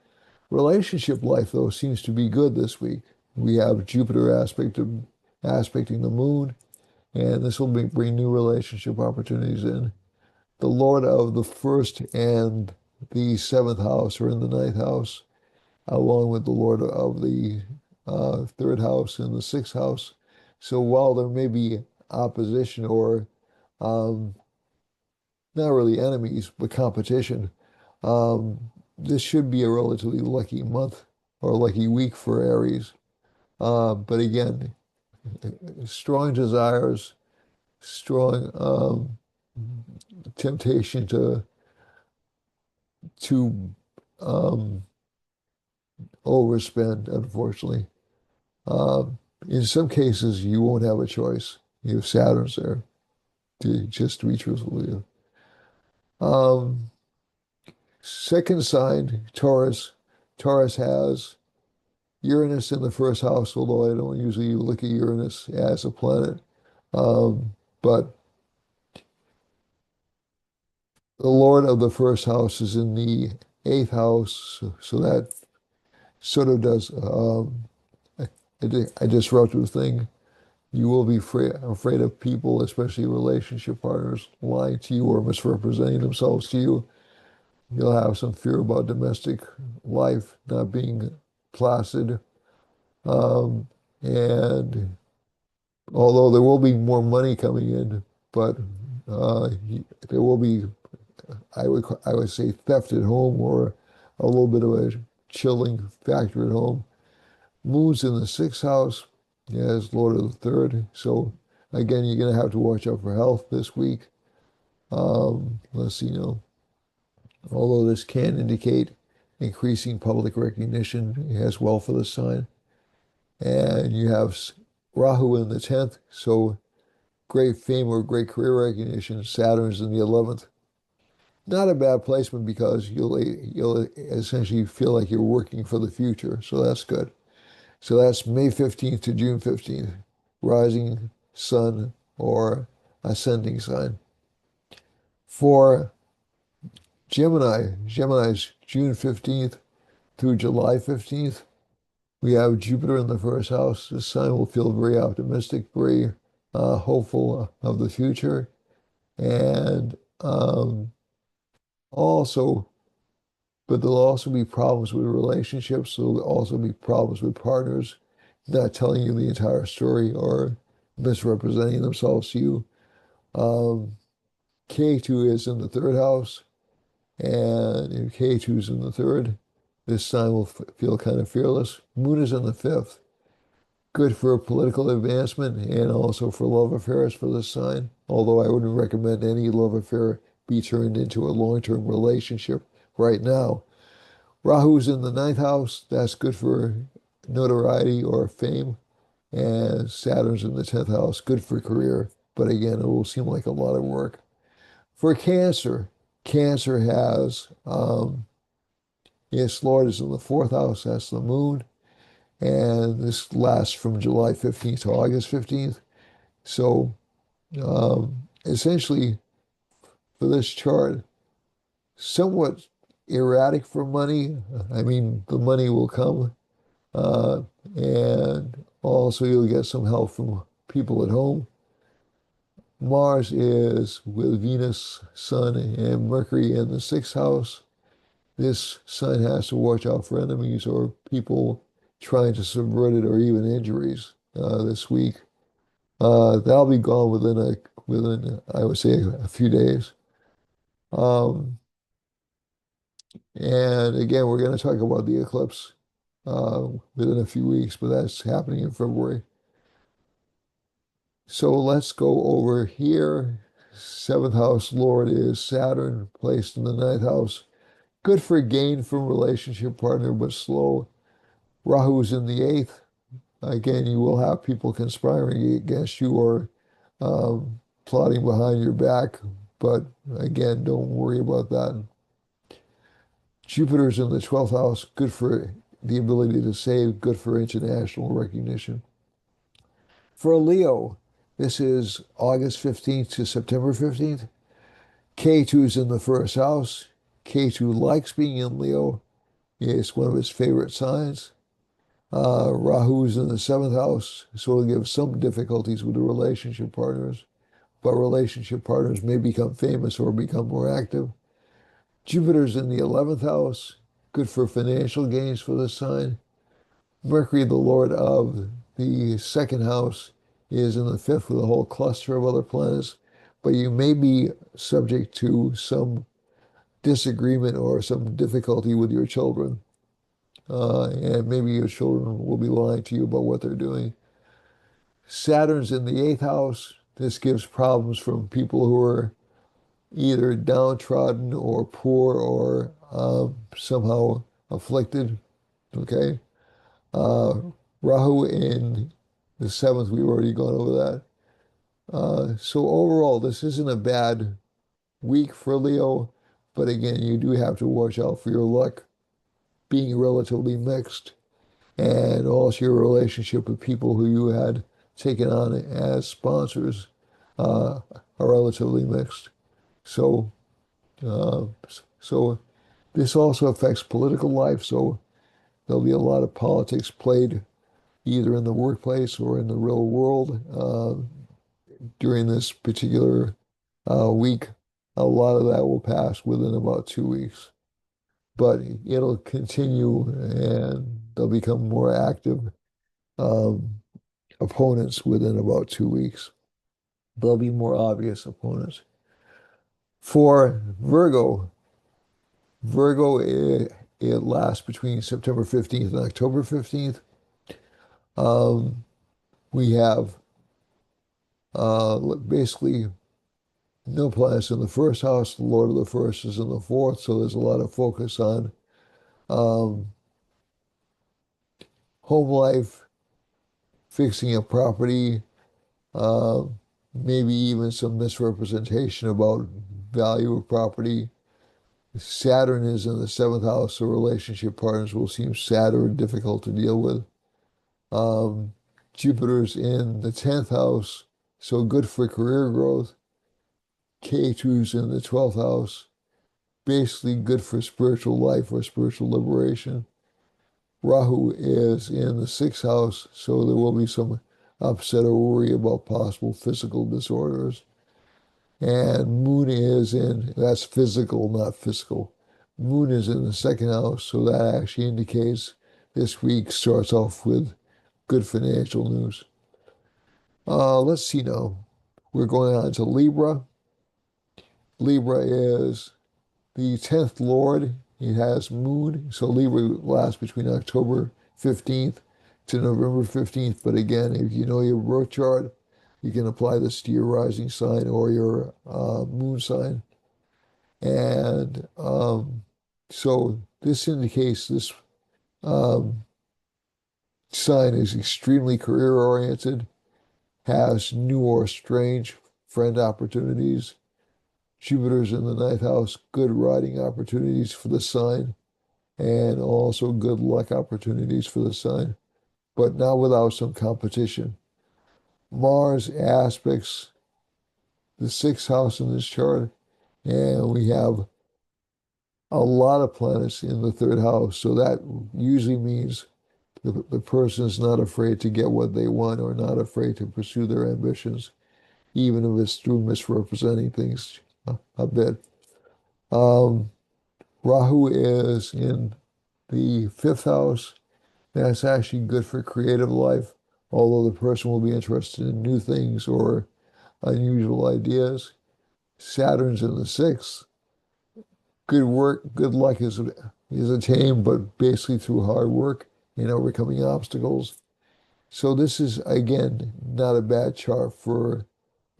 Relationship life, though, seems to be good this week. We have Jupiter aspecting the moon, and this will bring new relationship opportunities in. The Lord of the first and the seventh house are in the ninth house, along with the Lord of the third house and the sixth house. So while there may be opposition or um, not really enemies, but competition, this should be a relatively lucky month or lucky week for Aries. But again, strong desires, strong temptation to um, overspend, unfortunately. Um, in some cases, you won't have a choice. You have Saturn's there, to be truthful with you. Um, Second sign, Taurus. Taurus has Uranus in the first house, although I don't usually look at Uranus as a planet. But the Lord of the first house is in the eighth house, so that sort of does a disruptive thing. You will be afraid of people, especially relationship partners, lying to you or misrepresenting themselves to you. You'll have some fear about domestic life not being placid. Um, and although there will be more money coming in, but uh, there will be, I would say, theft at home or a little bit of a chilling factor at home. Moon's in the sixth house as Lord of the third. So again, you're going to have to watch out for health this week. Let's see, although this can indicate increasing public recognition as well for the sign. And you have Rahu in the 10th, so great fame or great career recognition. Saturn's in the 11th. Not a bad placement because you'll essentially feel like you're working for the future, so that's good. So that's May 15th to June 15th, rising sun or ascending sign. For Gemini's June 15th through July 15th, we have Jupiter in the first house. This sign will feel very optimistic, very hopeful of the future. And also, but there'll also be problems with relationships. There'll also be problems with partners not telling you the entire story or misrepresenting themselves to you. Um, K2 is in the third house, and if K2 is in the third, this sign will feel kind of fearless. Moon is in the fifth, good for political advancement and also for love affairs for this sign. Although I wouldn't recommend any love affair be turned into a long-term relationship right now. Rahu's in the ninth house. That's good for notoriety or fame. And Saturn's in the 10th house, good for career. But again, it will seem like a lot of work. For Cancer, Cancer has its Lord is in the fourth house, that's the moon. And this lasts from July 15th to August 15th. So essentially, for this chart, somewhat erratic for money. I mean, the money will come, uh, and also you'll get some help from people at home. Mars is with Venus, Sun, and Mercury in the sixth house. This sign has to watch out for enemies or people trying to subvert it or even injuries this week. That'll be gone within I would say a few days. Um, and again, we're going to talk about the eclipse within a few weeks, but that's happening in February. So let's go over here. Seventh house Lord is Saturn, placed in the ninth house. Good for gain from relationship partner, but slow. Rahu's in the eighth. Again, you will have people conspiring against you or plotting behind your back, but again, don't worry about that. Jupiter's in the 12th house, good for the ability to save, good for international recognition. For Leo, this is August 15th to September 15th. K2's in the first house. K2 likes being in Leo. It's one of his favorite signs. Rahu's in the seventh house, so it'll give some difficulties with the relationship partners, but relationship partners may become famous or become more active. Jupiter's in the 11th house, good for financial gains for this sign. Mercury, the lord of the second house, is in the fifth with a whole cluster of other planets, but you may be subject to some disagreement or some difficulty with your children. and maybe your children will be lying to you about what they're doing. Saturn's in the eighth house. This gives problems from people who are either downtrodden or poor or somehow afflicted. Okay. Uh, Rahu in the seventh, we've already gone over that. So overall, this isn't a bad week for Leo, but again, you do have to watch out for your luck being relatively mixed, and also your relationship with people who you had taken on as sponsors are relatively mixed. So, uh, so this also affects political life. So there'll be a lot of politics played either in the workplace or in the real world during this particular week. A lot of that will pass within about 2 weeks, but it'll continue and they'll become more active um, opponents within about 2 weeks. They'll be more obvious opponents. For Virgo, it lasts between September 15th and October 15th. Um, we have basically no planets in the first house. The Lord of the first is in the fourth, so there's a lot of focus on um, home life, fixing a property, uh, maybe even some misrepresentation about value of property. Saturn is in the seventh house, so relationship partners will seem sad or difficult to deal with. Um, Jupiter's in the 10th house, so good for career growth. K2's in the 12th house, basically good for spiritual life or spiritual liberation. Rahu is in the sixth house, so there will be some upset or worry about possible physical disorders. And Moon is in, that's physical, not fiscal. Moon is in the second house, so that actually indicates this week starts off with good financial news. Let's see now. We're going on to Libra. Libra is the 10th Lord. It has Moon, so Libra lasts between October 15th to November 15th. But again, if you know your birth chart, you can apply this to your rising sign or your moon sign. And so this indicates this um, sign is extremely career oriented, has new or strange friend opportunities. Jupiter's in the ninth house, good riding opportunities for the sign, and also good luck opportunities for the sign, but not without some competition. Mars aspects the sixth house in this chart, and we have a lot of planets in the third house. So that usually means the person is not afraid to get what they want or not afraid to pursue their ambitions, even if it's through misrepresenting things a bit. Um, Rahu is in the fifth house. That's actually good for creative life, although the person will be interested in new things or unusual ideas. Saturn's in the sixth. Good work, good luck is attained, but basically through hard work and overcoming obstacles. So this is again not a bad chart for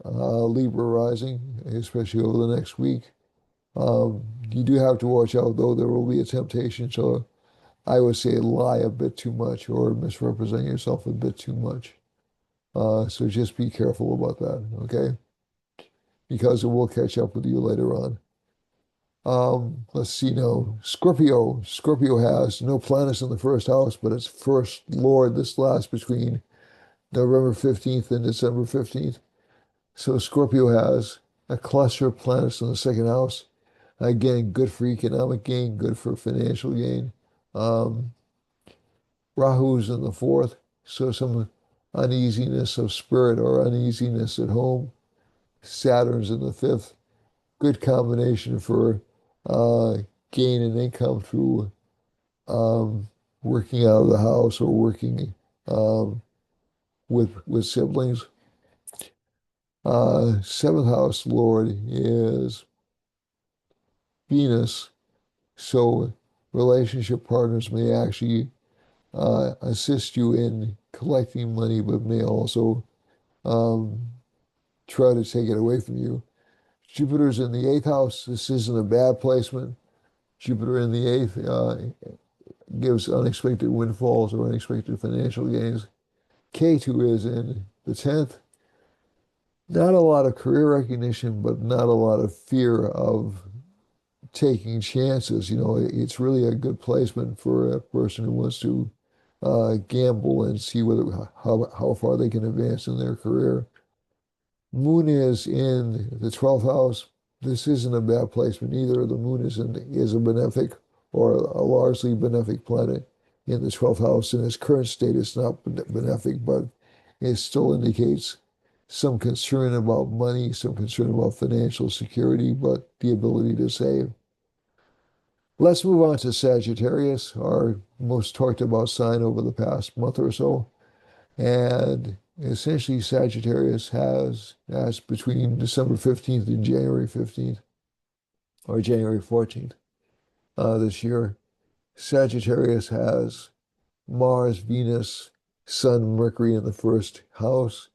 Libra rising, especially over the next week. You do have to watch out though; there will be a temptation to, I would say, lie a bit too much or misrepresent yourself a bit too much. So just be careful about that, okay? Because it will catch up with you later on. Let's see now. Scorpio. Scorpio has no planets in the first house, but its first lord. This lasts between November 15th and December 15th. So Scorpio has a cluster of planets in the second house. Again, good for economic gain, good for financial gain. Um, Rahu's in the fourth, so some uneasiness of spirit or uneasiness at home. Saturn's in the fifth. Good combination for uh, gain and income through working out of the house or working um, with siblings. Seventh house Lord is Venus, so relationship partners may actually assist you in collecting money, but may also um, try to take it away from you. Jupiter's in the eighth house. This isn't a bad placement. Jupiter in the eighth gives unexpected windfalls or unexpected financial gains. K2 is in the 10th. Not a lot of career recognition, but not a lot of fear of taking chances. You know, it's really a good placement for a person who wants to gamble and see how far they can advance in their career. Moon is in the 12th house. This isn't a bad placement either. The moon is a benefic or a largely benefic planet in the 12th house. In its current state, it's not benefic, but it still indicates some concern about money, some concern about financial security, but the ability to save. Let's move on to Sagittarius, our most talked about sign over the past month or so. And essentially, Sagittarius has between December 15th and January 15th or January 14th this year. Sagittarius has Mars, Venus, Sun, Mercury in the first house.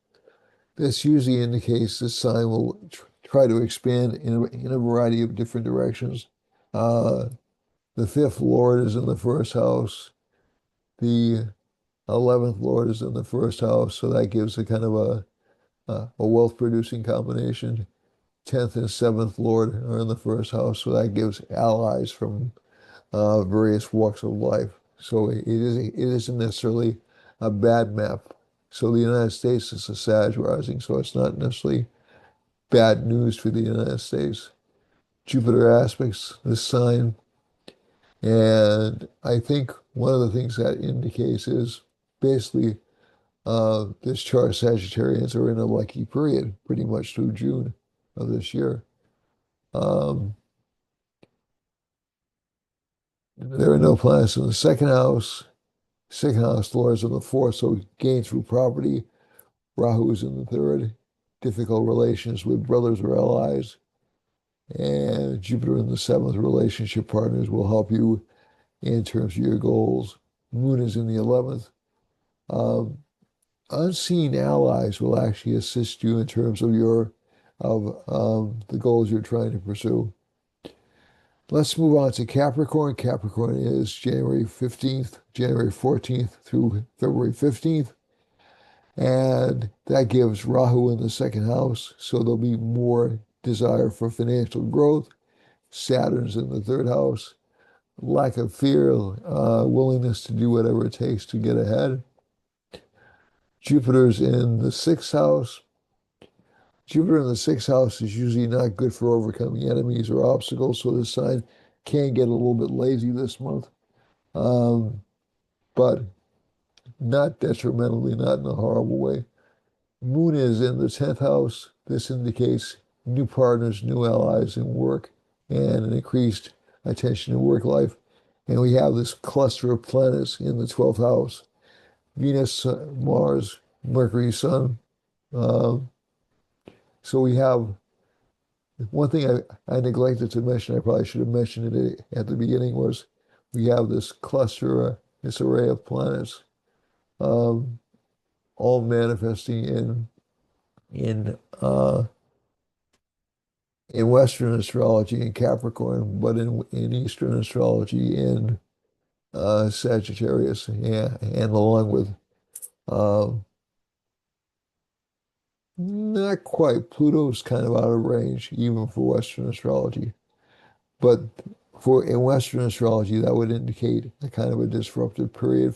This usually indicates this sign will try to expand in a variety of different directions. Uh, the fifth Lord is in the first house. The 11th Lord is in the first house, so that gives a kind of a wealth producing combination. 10th and 7th Lord are in the first house, so that gives allies from various walks of life. So it isn't necessarily a bad map. So the United States is a Sag rising, so it's not necessarily bad news for the United States. Jupiter aspects this sign, and I think one of the things that indicates is basically this chart Sagittarians are in a lucky period pretty much through June of this year. Um, there are no planets in the second house. Second house lords in the fourth, so gain through property. Rahu is in the third. Difficult relations with brothers or allies. And Jupiter in the seventh, relationship partners will help you in terms of your goals. Moon is in the 11th. Um, Unseen allies will actually assist you in terms of the goals you're trying to pursue. Let's move on to Capricorn. Capricorn is January 15th, January 14th through February 15th. And that gives Rahu in the second house, so there'll be more desire for financial growth. Saturn's in the third house, lack of fear, willingness to do whatever it takes to get ahead. Jupiter's in the sixth house. Jupiter in the sixth house is usually not good for overcoming enemies or obstacles, so this sign can get a little bit lazy this month, but not detrimentally, not in a horrible way. Moon is in the 10th house. This indicates new partners, new allies in work, and an increased attention to work life. And we have this cluster of planets in the 12th house. Venus, Mars, Mercury, Sun. Um, so we have one thing I neglected to mention, I probably should have mentioned it at the beginning, was we have this cluster, this array of planets, um, all manifesting in uh, in Western astrology in Capricorn, but in Eastern astrology in Sagittarius, and along with um, not quite, Pluto's kind of out of range even for Western astrology, but in Western astrology that would indicate a kind of a disruptive period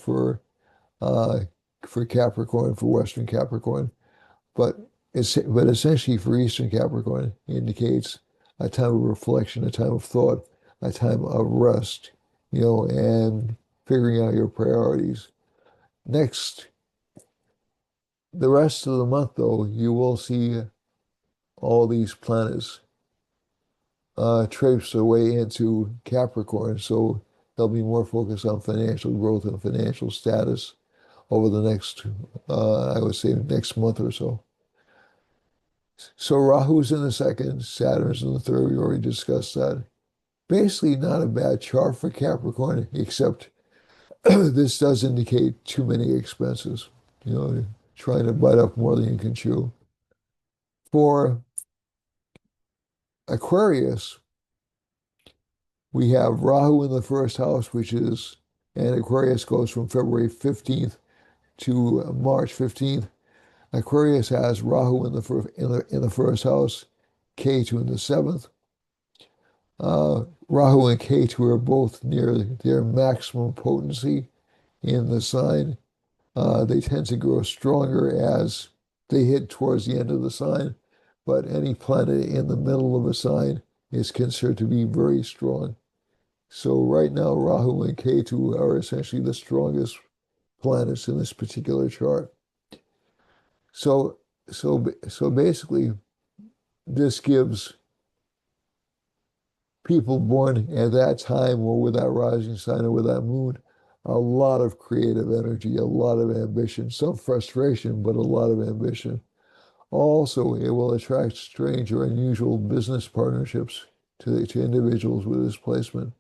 uh, for Capricorn, for Western Capricorn. But but essentially for Eastern Capricorn, it indicates a time of reflection, a time of thought, a time of rest, and figuring out your priorities. Next, the rest of the month, though, you will see all these planets traipse their way into Capricorn, so they'll be more focused on financial growth and financial status over the next, I would say, next month or so. So Rahu's in the second, Saturn's in the third. We already discussed that. Basically, not a bad chart for Capricorn, except this does indicate too many expenses. You know, trying to bite off more than you can chew. For Aquarius, we have Rahu in the first house, and Aquarius goes from February 15th to March 15th. Aquarius has Rahu in the first house, Ketu in the seventh. Rahu and Ketu are both near their maximum potency in the sign. They tend to grow stronger as they hit towards the end of the sign, but any planet in the middle of a sign is considered to be very strong. So right now, Rahu and Ketu are essentially the strongest planets in this particular chart. So, so basically, this gives people born at that time or with that rising sign or with that moon a lot of creative energy, a lot of ambition, some frustration, but a lot of ambition. Also, it will attract strange or unusual business partnerships to individuals with this placement.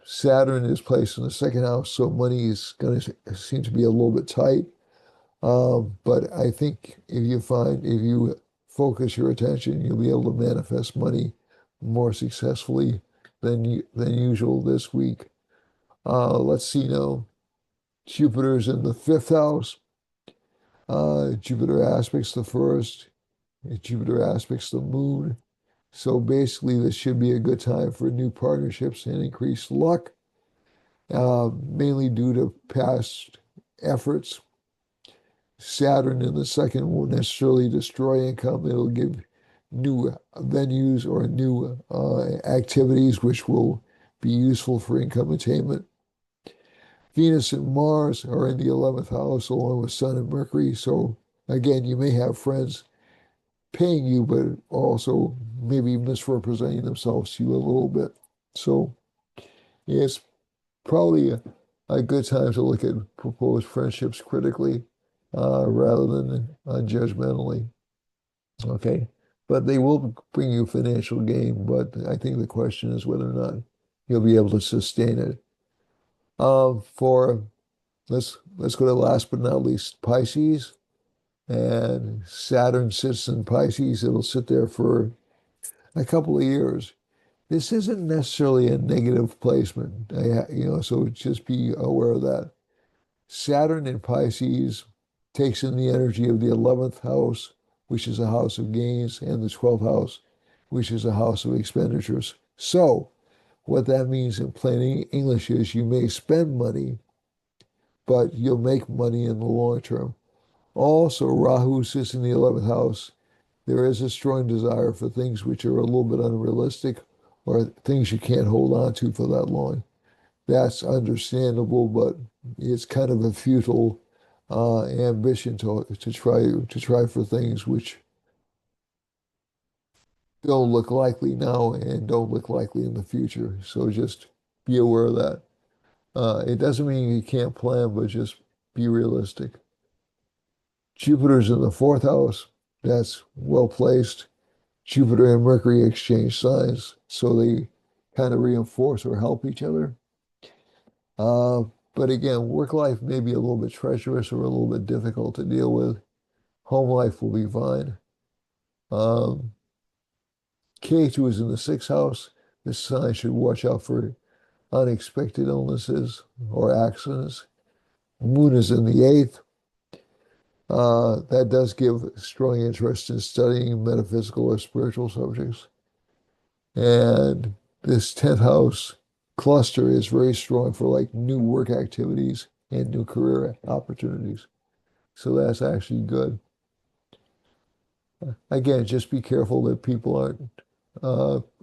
Saturn is placed in the second house, so money is going to seem to be a little bit tight. But I think if you focus your attention, you'll be able to manifest money more successfully than usual this week. Let's see now. Jupiter's in the fifth house. Jupiter aspects the first. Jupiter aspects the moon. So basically, this should be a good time for new partnerships and increased luck, mainly due to past efforts. Saturn in the second won't necessarily destroy income. It'll give new venues or new activities which will be useful for income attainment. Venus and Mars are in the 11th house along with Sun and Mercury. So again, you may have friends paying you, but also maybe misrepresenting themselves to you a little bit. So it's probably a good time to look at proposed friendships critically rather than judgmentally. Okay. But they will bring you financial gain, but I think the question is whether or not you'll be able to sustain it. For let's go to last but not least Pisces, and Saturn sits in Pisces. It'll sit there for a couple of years. This isn't necessarily a negative placement, so just be aware of that. Saturn in Pisces takes in the energy of the 11th house, which is a house of gains, and the 12th house, which is a house of expenditures. So, what that means in plain English is you may spend money, but you'll make money in the long term. Also, Rahu sits in the 11th house. There is a strong desire for things which are a little bit unrealistic or things you can't hold on to for that long. That's understandable, but it's kind of a futile ambition to try for things which don't look likely now and don't look likely in the future. So just be aware of that. It doesn't mean you can't plan, but just be realistic. Jupiter's in the fourth house. That's well placed. Jupiter and Mercury exchange signs, so they kind of reinforce or help each other. Uh, but again, work life may be a little bit treacherous or a little bit difficult to deal with. Home life will be fine. Um, K2 is in the sixth house. This sign should watch out for unexpected illnesses or accidents. Moon is in the eighth. That does give strong interest in studying metaphysical or spiritual subjects. And this 10th house cluster is very strong for like new work activities and new career opportunities. So that's actually good. Again, just be careful that people aren't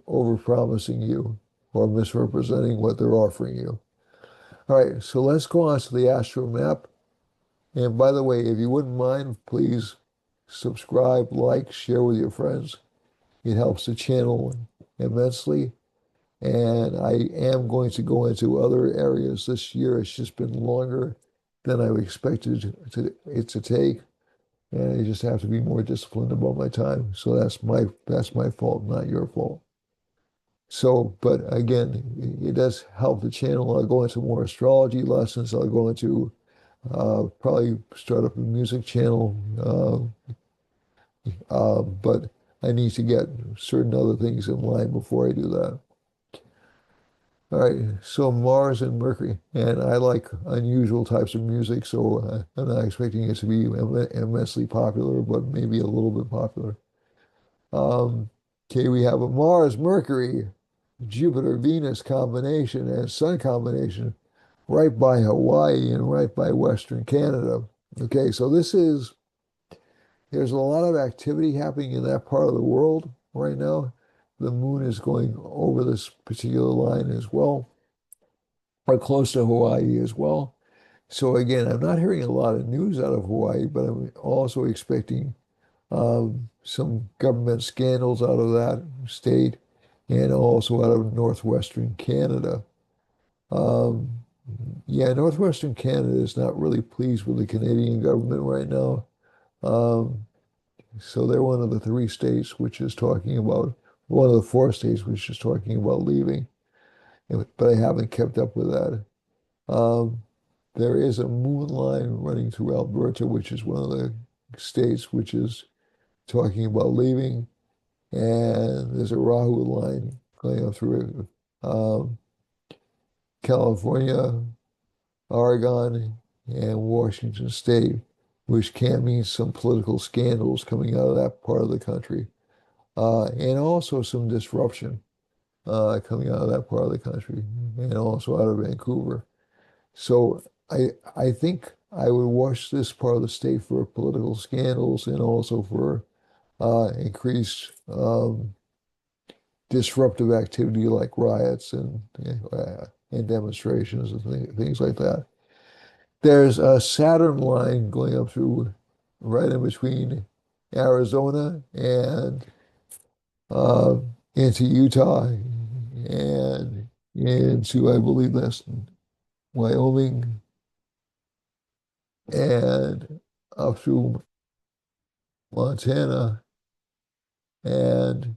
over-promising you or misrepresenting what they're offering you. All right, so let's go on to the astro map. And by the way, if you wouldn't mind, please subscribe, like, share with your friends. It helps the channel immensely. And I am going to go into other areas this year. It's just been longer than I expected it to take. And I just have to be more disciplined about my time. So that's my fault, not your fault. So, but again, it does help the channel. I'll go into more astrology lessons. I'll go into probably start up a music channel. But I need to get certain other things in line before I do that. All right, so Mars and Mercury, and I like unusual types of music, so I'm not expecting it to be immensely popular, but maybe a little bit popular. Um, okay, we have a Mars, Mercury, Jupiter, Venus combination and Sun combination right by Hawaii and right by Western Canada. Okay, so there's a lot of activity happening in that part of the world right now. The moon is going over this particular line as well, or close to Hawaii as well. So again, I'm not hearing a lot of news out of Hawaii, but I'm also expecting some government scandals out of that state and also out of northwestern Canada. Um, yeah, northwestern Canada is not really pleased with the Canadian government right now. Um, so they're one of the three states which is talking about, one of the four states which is talking about leaving, but I haven't kept up with that. Um, there is a moon line running through Alberta, which is one of the states which is talking about leaving, and there's a Rahu line going up through um, California, Oregon, and Washington State, which can mean some political scandals coming out of that part of the country, and also some disruption coming out of that part of the country, and also out of Vancouver. So I think I would watch this part of the state for political scandals and also for increased disruptive activity like riots and demonstrations and things like that. There's a Saturn line going up through right in between Arizona and uh, into Utah and into, I believe that's Wyoming and up through Montana and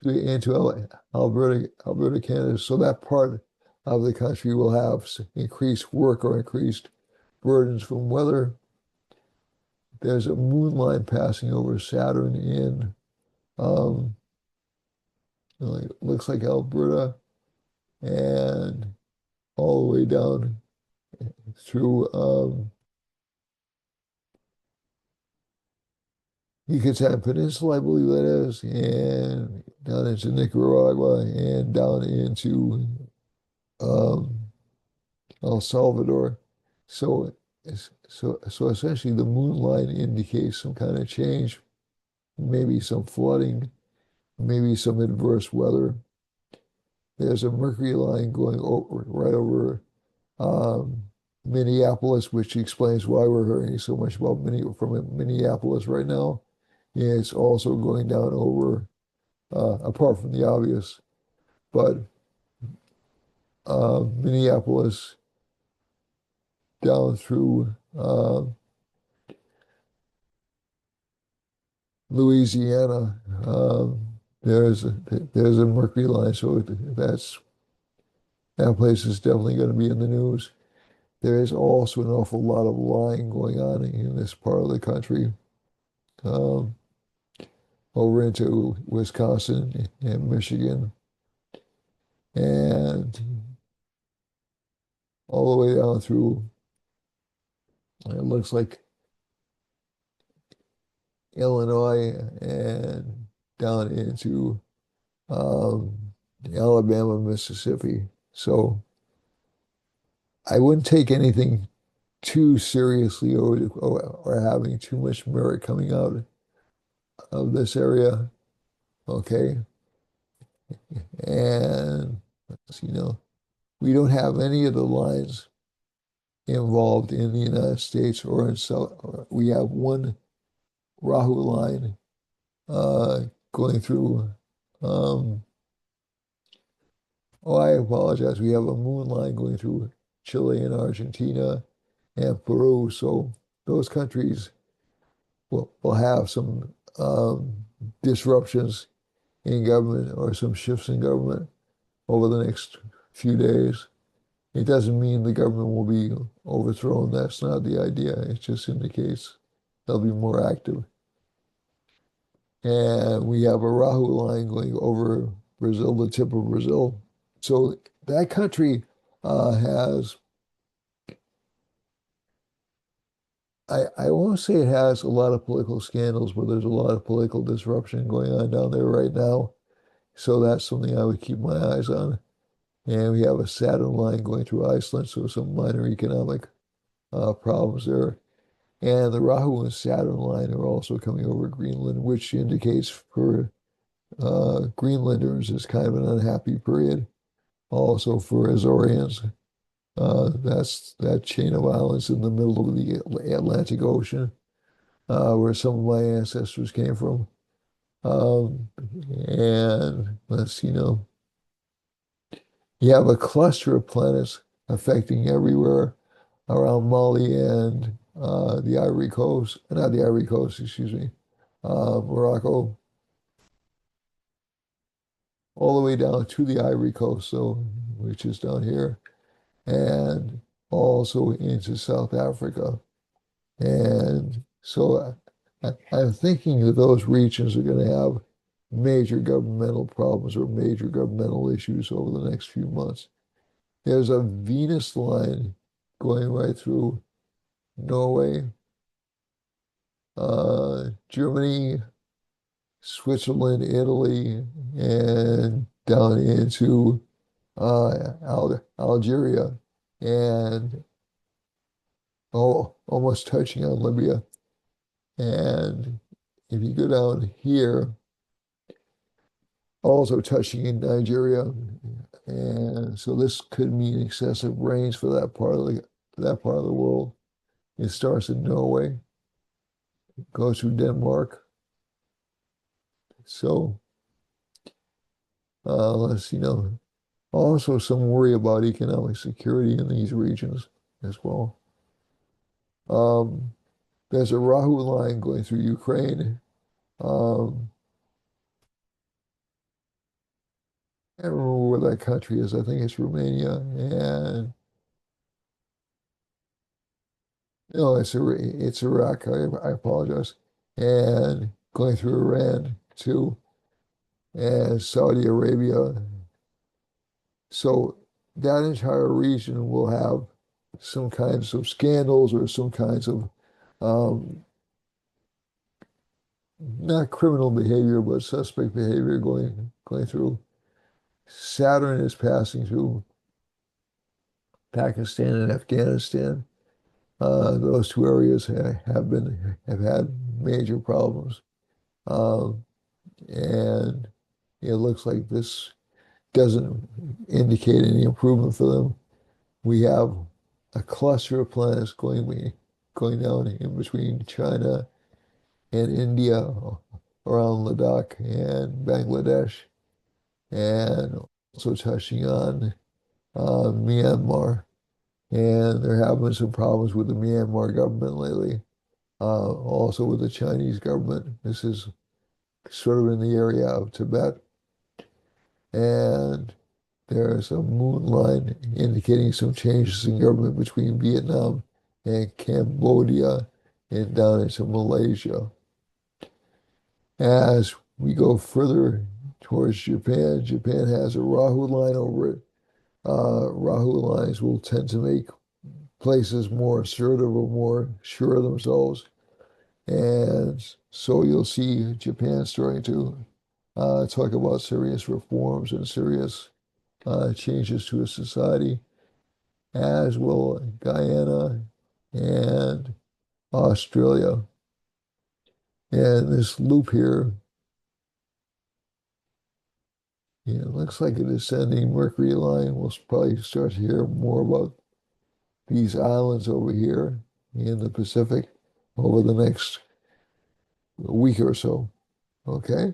into Alberta, Canada. So that part of the country will have increased work or increased burdens from weather. There's a moon line passing over Saturn in, um, it looks like Alberta and all the way down through Yucatan Peninsula, I believe that is, and down into Nicaragua and down into um, El Salvador. So, so essentially, the moon line indicates some kind of change, maybe some flooding, maybe some adverse weather. There's a Mercury line going over, right over um, Minneapolis, which explains why we're hearing so much about from Minneapolis right now. Yeah, it's also going down over, apart from the obvious, but Minneapolis down through Louisiana. There's a Mercury line, so that place is definitely going to be in the news. There is also an awful lot of lying going on in this part of the country, um, over into Wisconsin and Michigan, and all the way down through. It looks like Illinois and down into um, Alabama, Mississippi. So I wouldn't take anything too seriously or having too much merit coming out of this area. Okay. And we don't have any of the lines involved in the United States or in South. We have one Rahu line uh, going through. Um, oh, I apologize. We have a moon line going through Chile and Argentina and Peru. So those countries will have some. um, disruptions in government or some shifts in government over the next few days. It doesn't mean the government will be overthrown. That's not the idea. It just indicates they'll be more active. And we have a Rahu line going over Brazil, the tip of Brazil. So that country has, I won't say it has a lot of political scandals, but there's a lot of political disruption going on down there right now. So that's something I would keep my eyes on. And we have a Saturn line going through Iceland, so some minor economic problems there. And the Rahu and Saturn line are also coming over Greenland, which indicates for Greenlanders is kind of an unhappy period. Also for Azorians, that's that chain of islands in the middle of the Atlantic Ocean, where some of my ancestors came from. And let's see now. You have a cluster of planets affecting everywhere around Mali and the Ivory Coast, not the Ivory Coast, excuse me, Morocco, all the way down to the Ivory Coast, so which is down here, and also into South Africa. And so I'm thinking that those regions are going to have major governmental problems or major governmental issues over the next few months. There's a Venus line going right through Norway, Germany, Switzerland, Italy, and down into Algeria, and almost touching on Libya. And if you go down here, also touching in Nigeria, and so this could mean excessive rains for that part of the world. It starts in Norway, goes through Denmark. So let's see now. Also, some worry about economic security in these regions as well. Um, there's a Rahu line going through Ukraine. Um, I don't remember where that country is. I think it's Romania. And no, it's Iraq. I apologize. And going through Iran too, and Saudi Arabia. So that entire region will have some kinds of scandals or some kinds of um, not criminal behavior, but suspect behavior going through. Saturn is passing through Pakistan and Afghanistan. Those two areas have had major problems, um, and it looks like this doesn't indicate any improvement for them. We have a cluster of planets going down in between China and India, around Ladakh and Bangladesh, and also touching on Myanmar. And they're having some problems with the Myanmar government lately, also with the Chinese government. This is sort of in the area of Tibet. And there's a moon line indicating some changes in government between Vietnam and Cambodia and down into Malaysia. As we go further towards Japan, Japan has a Rahu line over it. Rahu lines will tend to make places more assertive or more sure of themselves. And so you'll see Japan starting to talk about serious reforms and serious changes to a society, as will Guyana and Australia. And this loop here, it looks like a descending Mercury line. We'll probably start to hear more about these islands over here in the Pacific over the next week or so. Okay.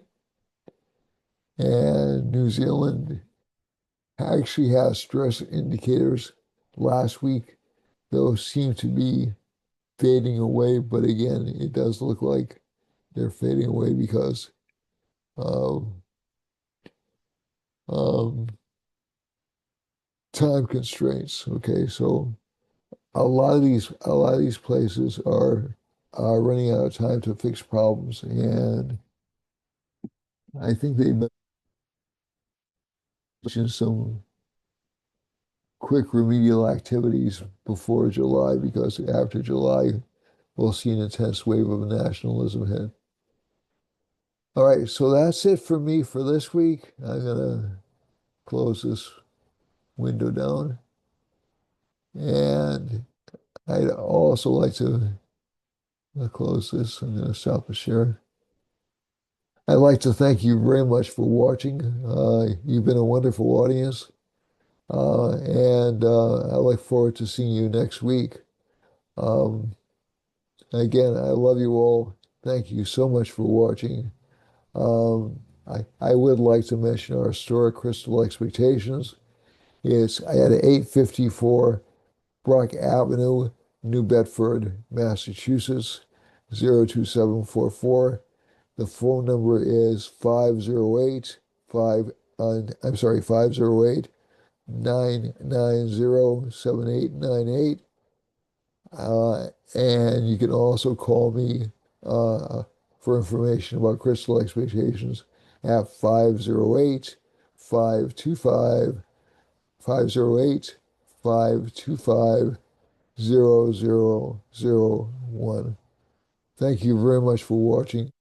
And New Zealand actually has stress indicators last week. Those seem to be fading away, but again, it does look like they're fading away because of um, time constraints. Okay, so a lot of these places are running out of time to fix problems, and I think they mentioned some quick remedial activities before July because after July we'll see an intense wave of nationalism hit. All right, so that's it for me for this week. I'm gonna close this window down, and I'd also like to close this. I'm gonna stop the share. I'd like to thank you very much for watching. You've been a wonderful audience, and I look forward to seeing you next week. Um, Again, I love you all. Thank you so much for watching. I would like to mention our store, Crystal Expectations. It's at 854 Brock Avenue, New Bedford, Massachusetts, 02744. The phone number is 508 5 I'm sorry, 508 990 7898. And you can also call me for information about Crystal Expectations at 508 525 508 525 0001. Thank you very much for watching.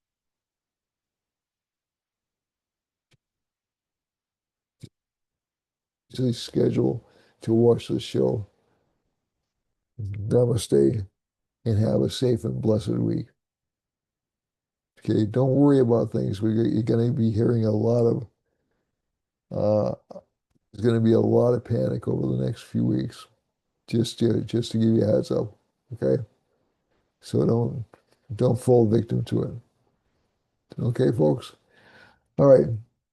Please schedule to watch the show. Namaste and have a safe and blessed week. Okay, don't worry about things. You're going to be hearing a lot of, there's going to be a lot of panic over the next few weeks. Just to give you a heads up. Okay, so don't fall victim to it. Okay, folks. All right,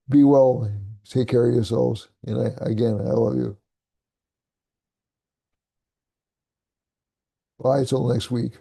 be well. Take care of yourselves. And again, I love you. Bye till next week.